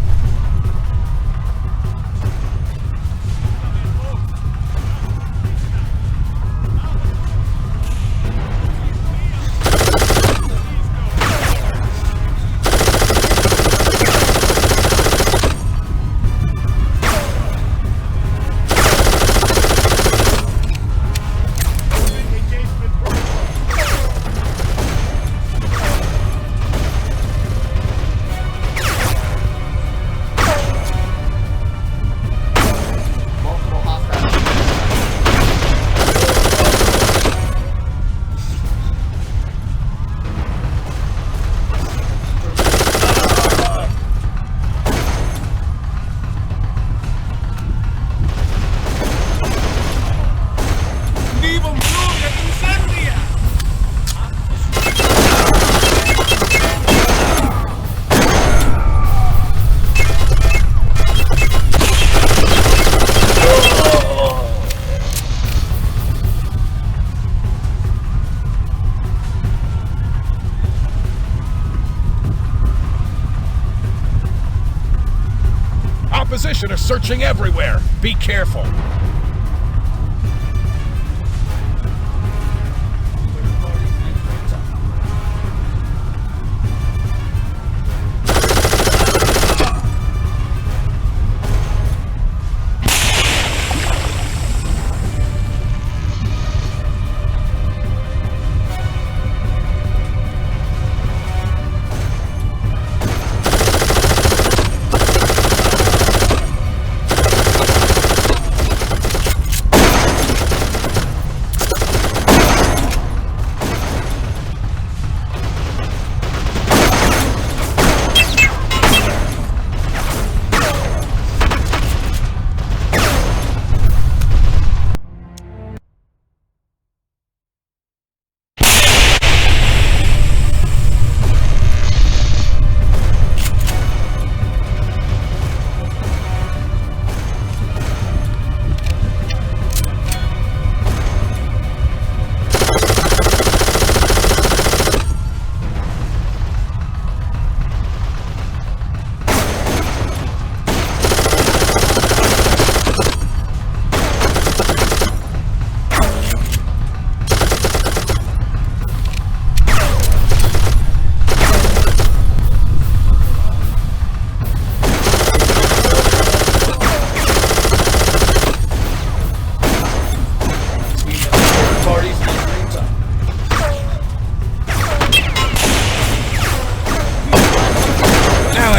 opposition are searching everywhere. Be careful.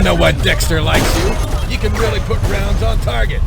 I know why Dexter likes you. You can really put rounds on target.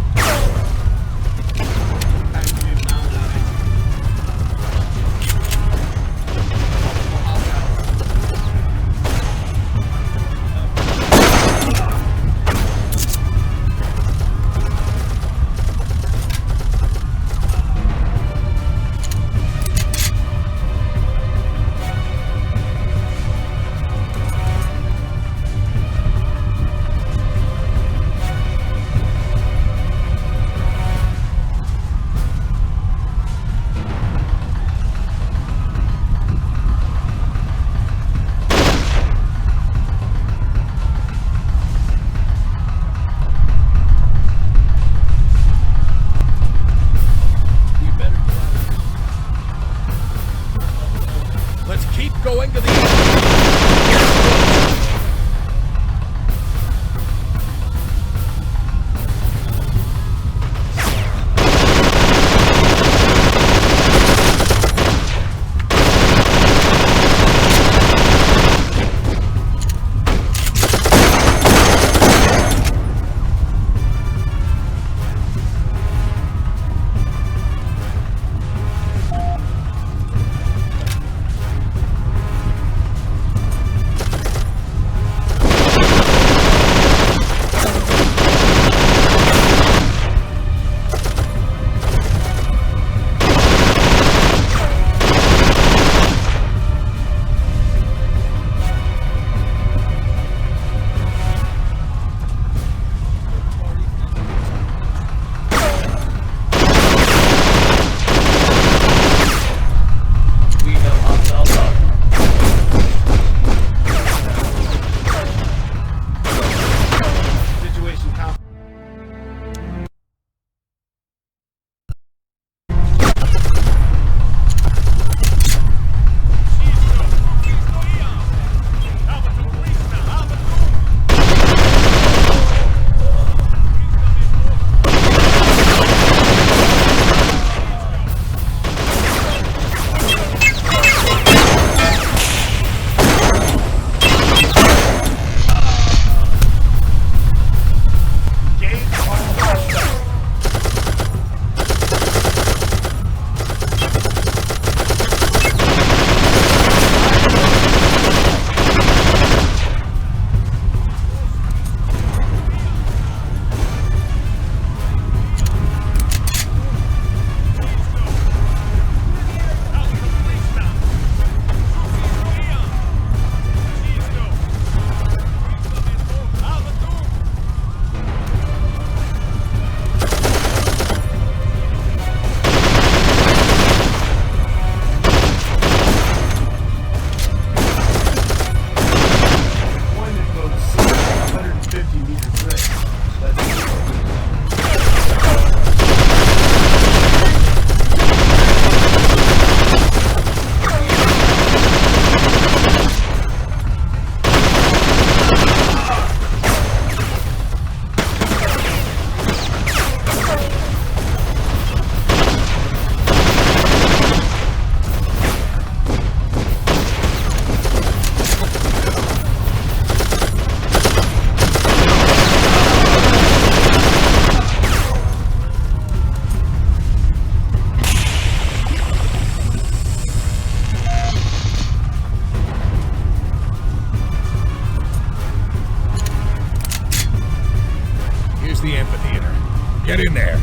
Get in there.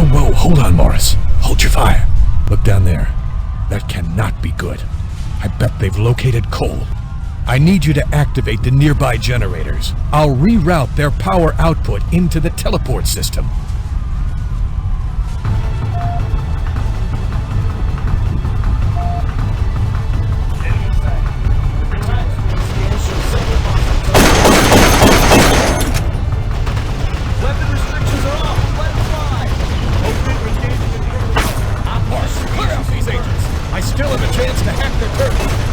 Whoa, hold on, Morris. Hold your fire. Look down there. That cannot be good. I bet they've located coal. I need you to activate the nearby generators. I'll reroute their power output into the teleport system. I still have a chance to hack their turret.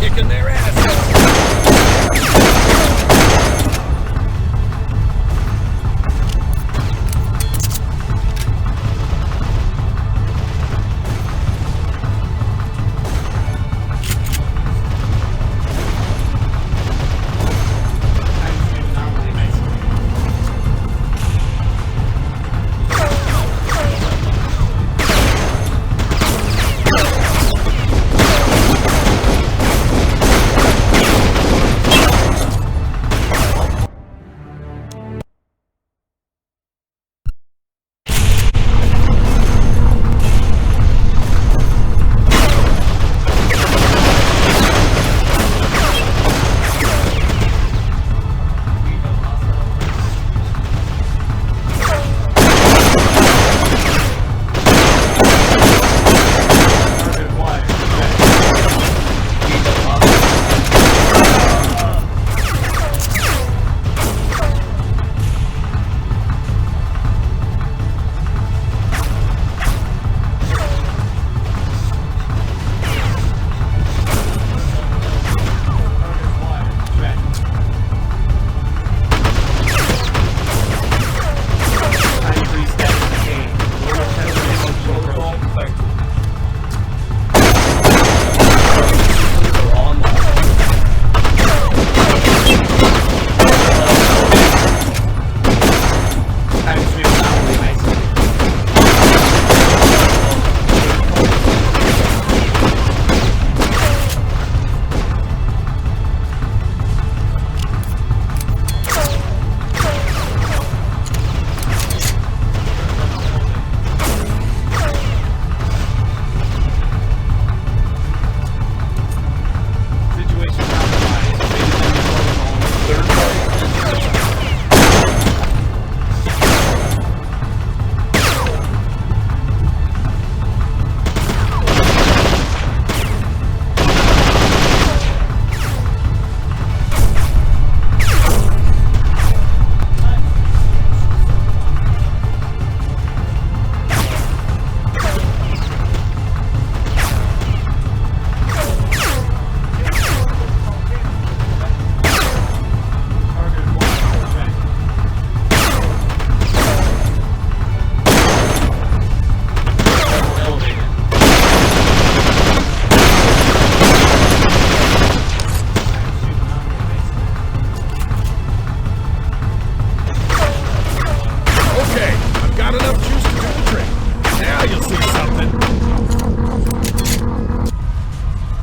Kicking their asses.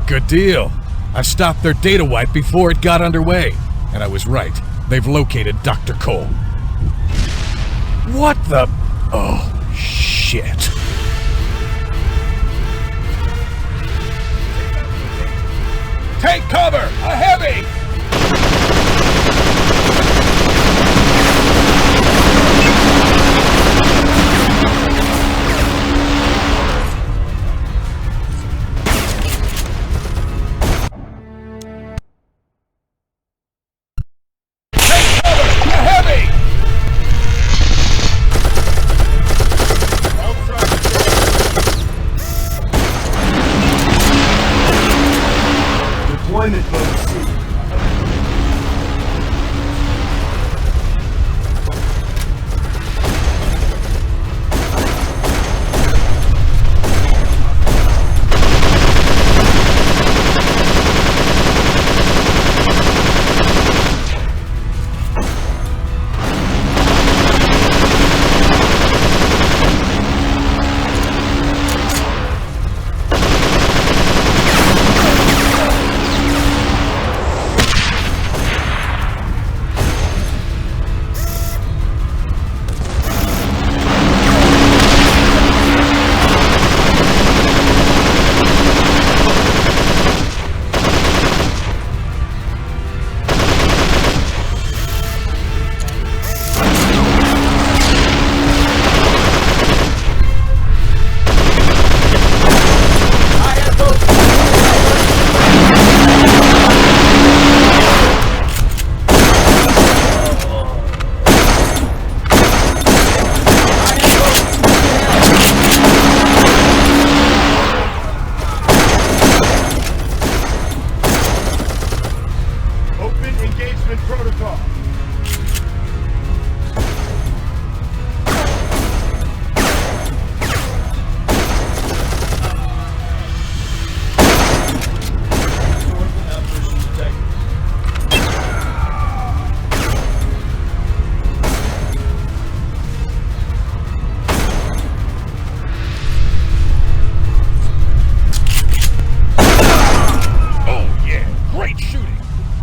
Good deal. I stopped their data wipe before it got underway. And I was right. They've located Dr. Cole. What the... Oh, shit. Take cover! A heavy! Deployment mode C.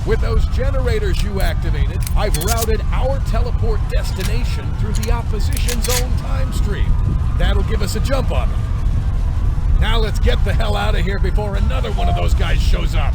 With those generators you activated, I've routed our teleport destination through the opposition's own time stream. That'll give us a jump on them. Now let's get the hell out of here before another one of those guys shows up.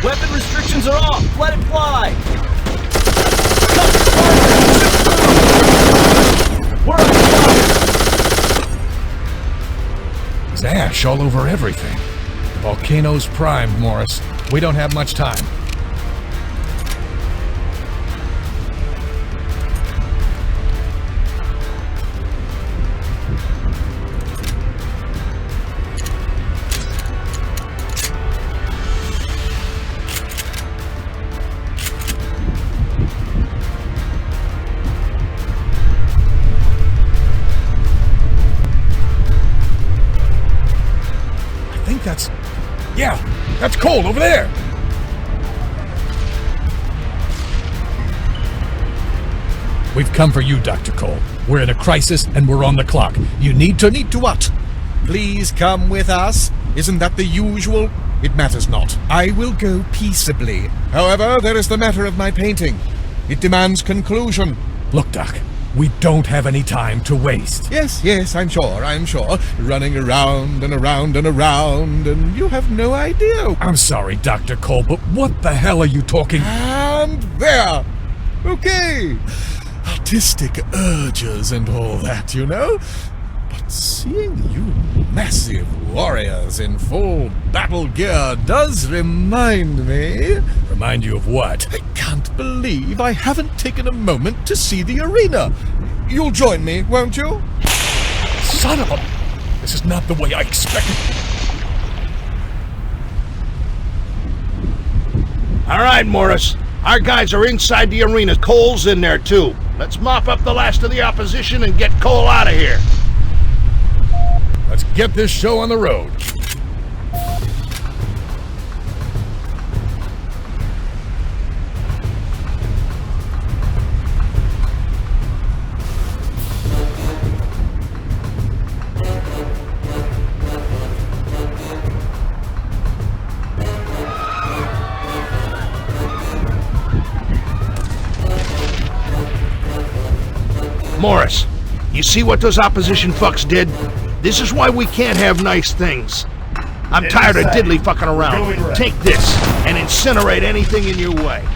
Weapon restrictions are off! Let it fly! We're on fire! There's ash all over everything. The volcano's primed, Morris. We don't have much time. Yeah, that's Cole over there! We've come for you, Dr. Cole. We're in a crisis and we're on the clock. You need to what? Please come with us. Isn't that the usual? It matters not. I will go peaceably. However, there is the matter of my painting. It demands conclusion. Look, Doc, we don't have any time to waste. Yes, I'm sure. Running around and around and around, and you have no idea. I'm sorry, Dr. Cole, but what the hell are you talking? And there! Okay. Artistic urges and all that, you know? But seeing you massive warriors in full battle gear does remind me... Remind you of what? I can't believe I haven't taken a moment to see the arena. You'll join me, won't you? Son of a... This is not the way I expected. All right, Morris. Our guys are inside the arena. Cole's in there, too. Let's mop up the last of the opposition and get Cole out of here. Let's get this show on the road. Morris, you see what those opposition fucks did? This is why we can't have nice things. I'm tired of diddly fucking around. Take this and incinerate anything in your way.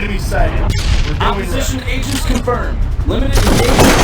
Enemy sighted. Opposition agents confirmed. Limited engagement.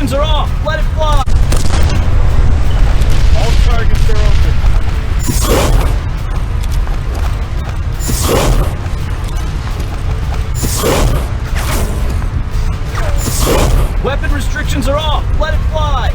restrictions are off. Let it fly. All targets are open. Weapon restrictions are off. Let it fly.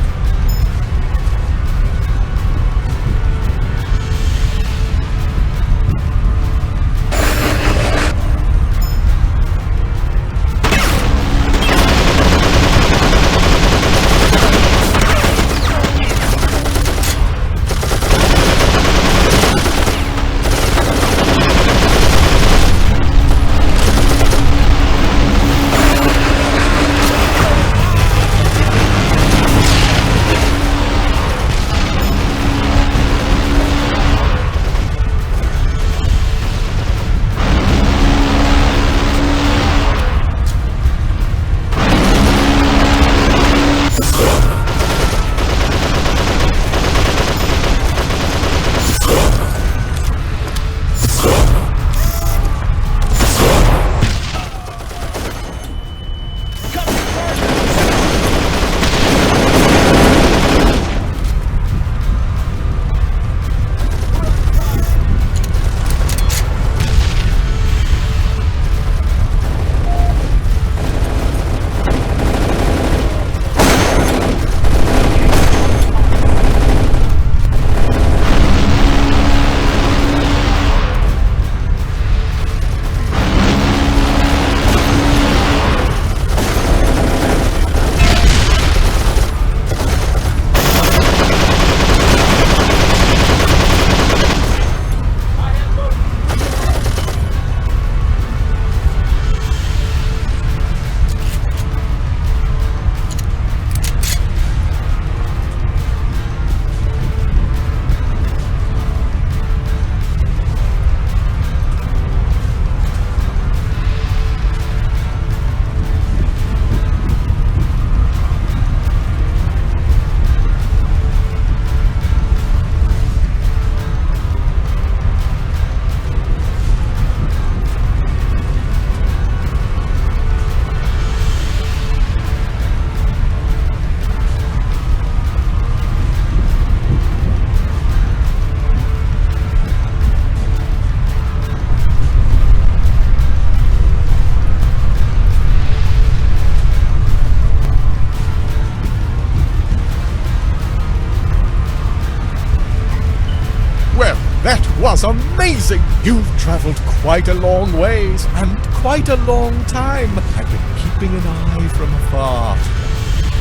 was amazing! You've traveled quite a long ways, and quite a long time. I've been keeping an eye from afar.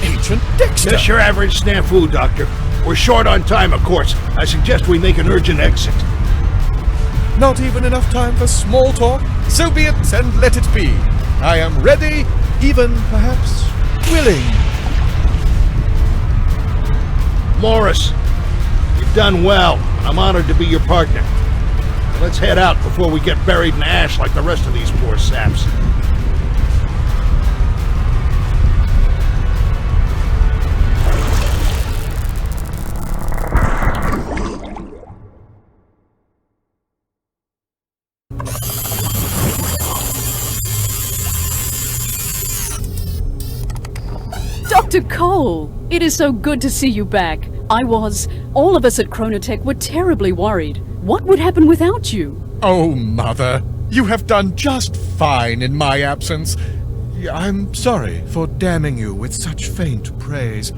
Ancient Dexter! Just your average snafu, Doctor. We're short on time, of course. I suggest we make an urgent exit. Not even enough time for small talk? So be it, and let it be. I am ready, even, perhaps, willing. Morris, you've done well. I'm honored to be your partner. Now let's head out before we get buried in ash like the rest of these poor saps. Dr. Cole, it is so good to see you back. All of us at Chronotech were terribly worried. What would happen without you? Oh, Mother, you have done just fine in my absence. I'm sorry for damning you with such faint praise.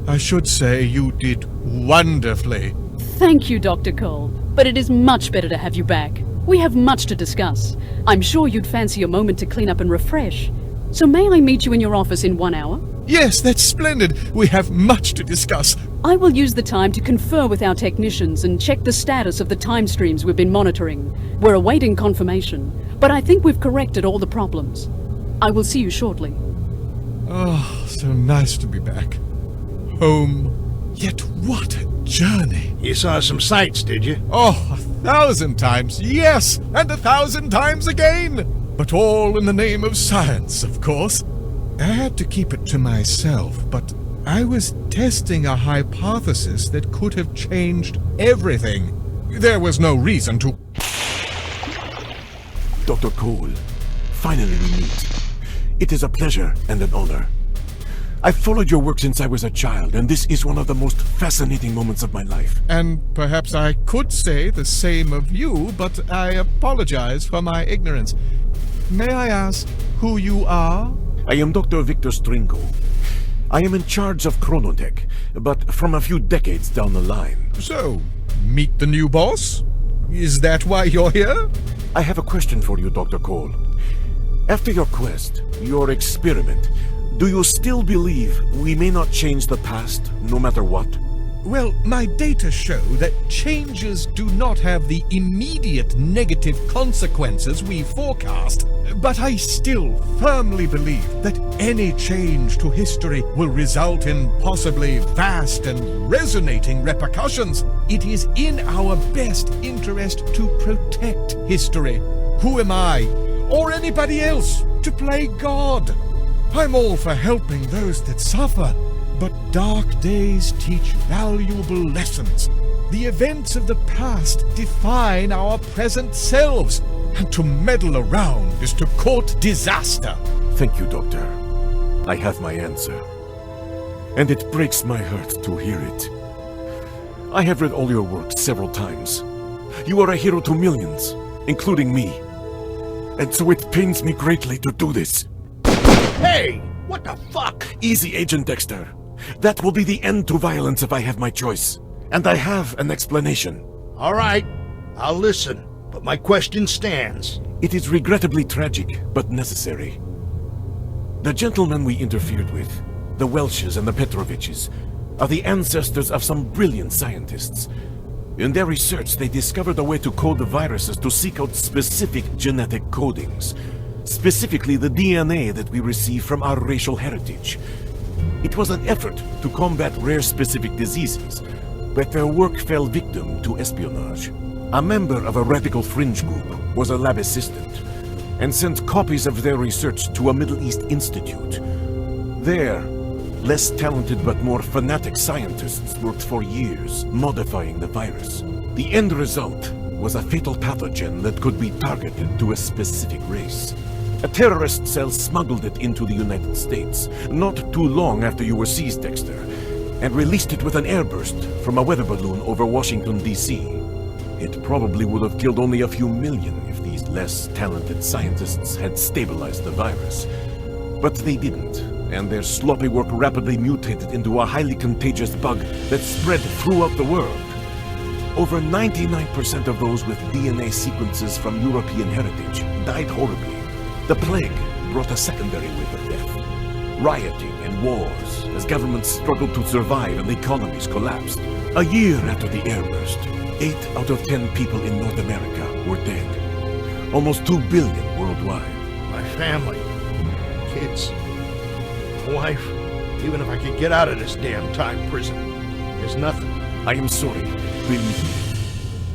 I should say you did wonderfully. Thank you, Dr. Cole, but it is much better to have you back. We have much to discuss. I'm sure you'd fancy a moment to clean up and refresh. So may I meet you in your office in 1 hour? Yes, that's splendid. We have much to discuss. I will use the time to confer with our technicians and check the status of the time streams we've been monitoring. We're awaiting confirmation, but I think we've corrected all the problems. I will see you shortly. Oh, so nice to be back. Home. Yet what a journey. You saw some sights, did you? Oh, 1,000 times, yes, and 1,000 times again. But all in the name of science, of course. I had to keep it to myself, but I was testing a hypothesis that could have changed everything. There was no reason to... Dr. Cole, finally we meet. It is a pleasure and an honor. I've followed your work since I was a child, and this is one of the most fascinating moments of my life. And perhaps I could say the same of you, but I apologize for my ignorance. May I ask who you are? I am Dr. Victor Stringo. I am in charge of Chronotech, but from a few decades down the line. So, meet the new boss? Is that why you're here? I have a question for you, Dr. Cole. After your quest, your experiment, do you still believe we may not change the past, no matter what? Well, my data show that changes do not have the immediate negative consequences we forecast, but I still firmly believe that any change to history will result in possibly vast and resonating repercussions. It is in our best interest to protect history. Who am I, or anybody else, to play God? I'm all for helping those that suffer. But dark days teach valuable lessons. The events of the past define our present selves, and to meddle around is to court disaster. Thank you, Doctor. I have my answer. And it breaks my heart to hear it. I have read all your work several times. You are a hero to millions, including me. And so it pains me greatly to do this. Hey! What the fuck? Easy, Agent Dexter. That will be the end to violence if I have my choice. And I have an explanation. All right, I'll listen, but my question stands. It is regrettably tragic, but necessary. The gentlemen we interfered with, the Welshes and the Petroviches, are the ancestors of some brilliant scientists. In their research, they discovered a way to code the viruses to seek out specific genetic codings. Specifically the DNA that we receive from our racial heritage. It was an effort to combat rare specific diseases, but their work fell victim to espionage. A member of a radical fringe group was a lab assistant, and sent copies of their research to a Middle East institute. There, less talented but more fanatic scientists worked for years, modifying the virus. The end result was a fatal pathogen that could be targeted to a specific race. A terrorist cell smuggled it into the United States, not too long after you were seized, Dexter, and released it with an airburst from a weather balloon over Washington, D.C. It probably would have killed only a few million if these less talented scientists had stabilized the virus. But they didn't, and their sloppy work rapidly mutated into a highly contagious bug that spread throughout the world. Over 99% of those with DNA sequences from European heritage died horribly. The plague brought a secondary wave of death. Rioting and wars as governments struggled to survive and economies collapsed. A year after the airburst, 8 out of 10 people in North America were dead. Almost 2 billion worldwide. My family, kids, wife, even if I could get out of this damn time prison, there's nothing. I am sorry, believe me.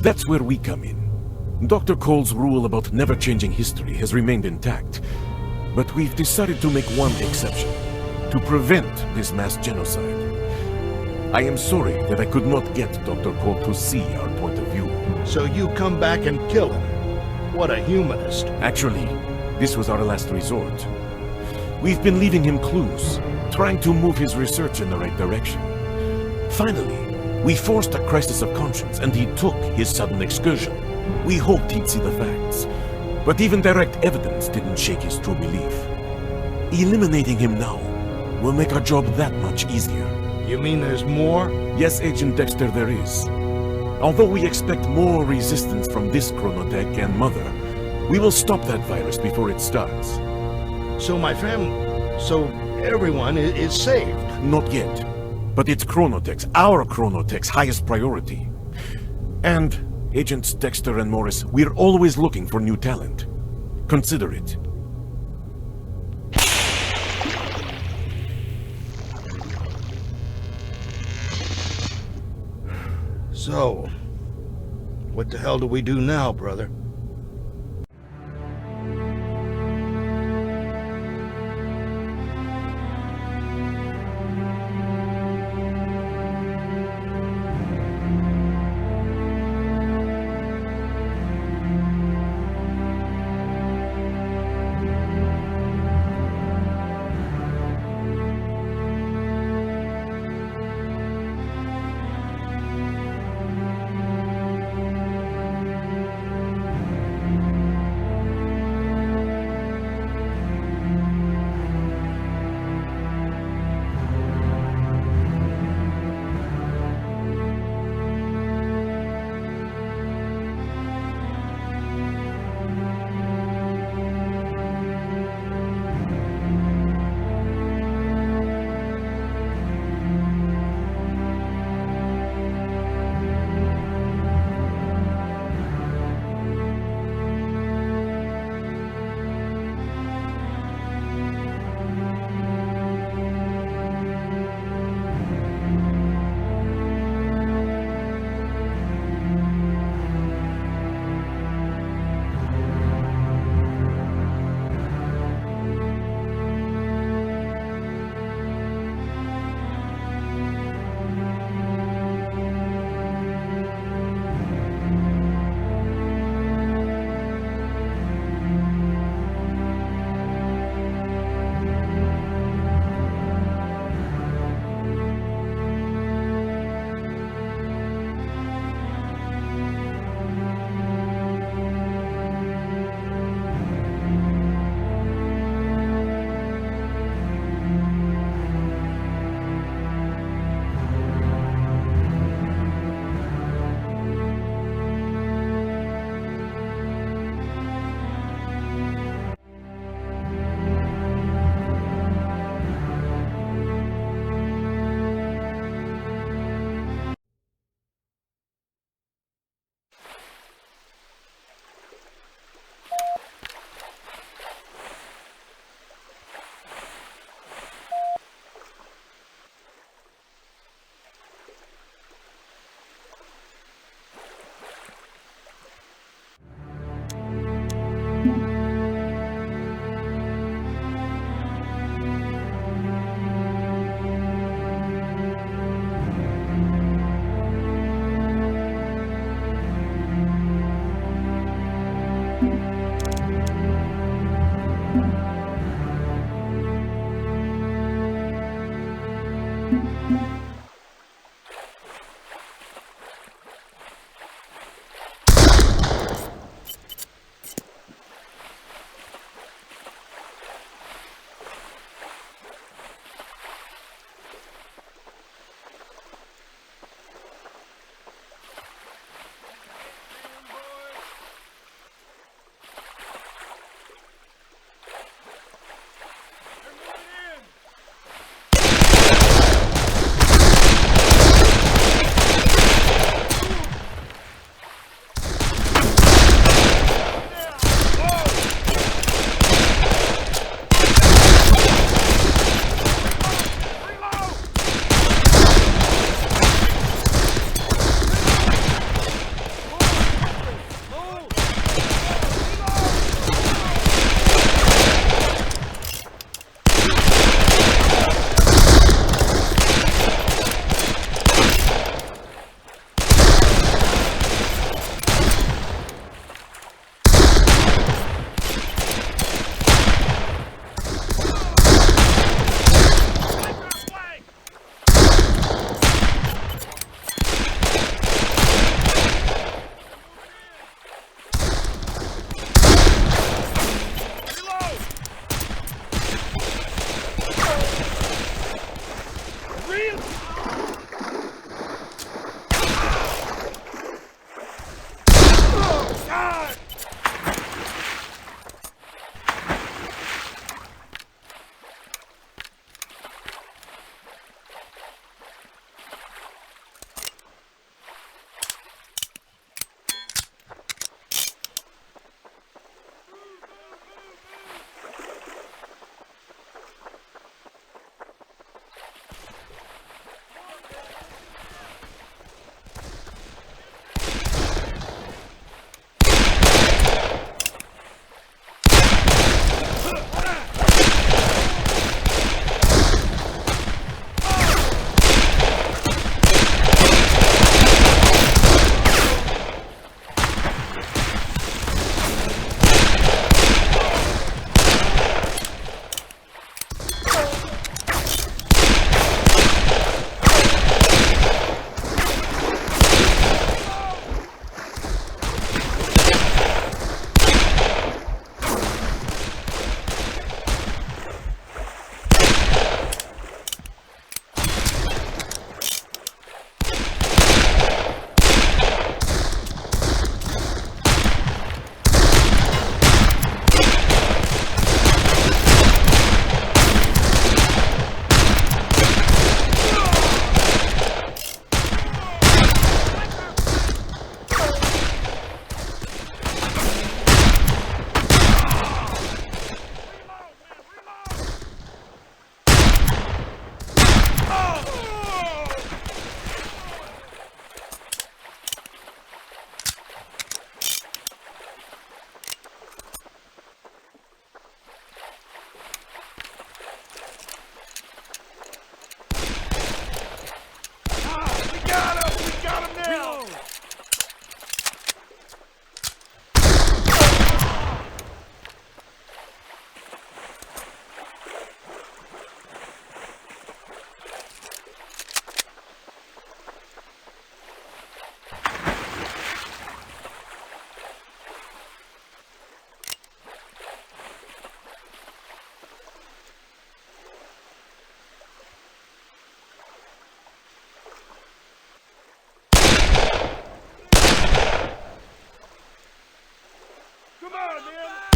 That's where we come in. Dr. Cole's rule about never changing history has remained intact, but we've decided to make one exception, to prevent this mass genocide. I am sorry that I could not get Dr. Cole to see our point of view. So you come back and kill him. What a humanist. Actually, this was our last resort. We've been leaving him clues, trying to move his research in the right direction. Finally, we forced a crisis of conscience and he took his sudden excursion. We hoped he'd see the facts, but even direct evidence didn't shake his true belief. Eliminating him now will make our job that much easier. You mean there's more? Yes, Agent Dexter, there is. Although we expect more resistance from this Chronotech and Mother, we will stop that virus before it starts. So everyone is saved? Not yet, but it's Chronotech's, our Chronotech's highest priority. And Agents Dexter and Morris, we're always looking for new talent. Consider it. So, what the hell do we do now, brother? Come on, then.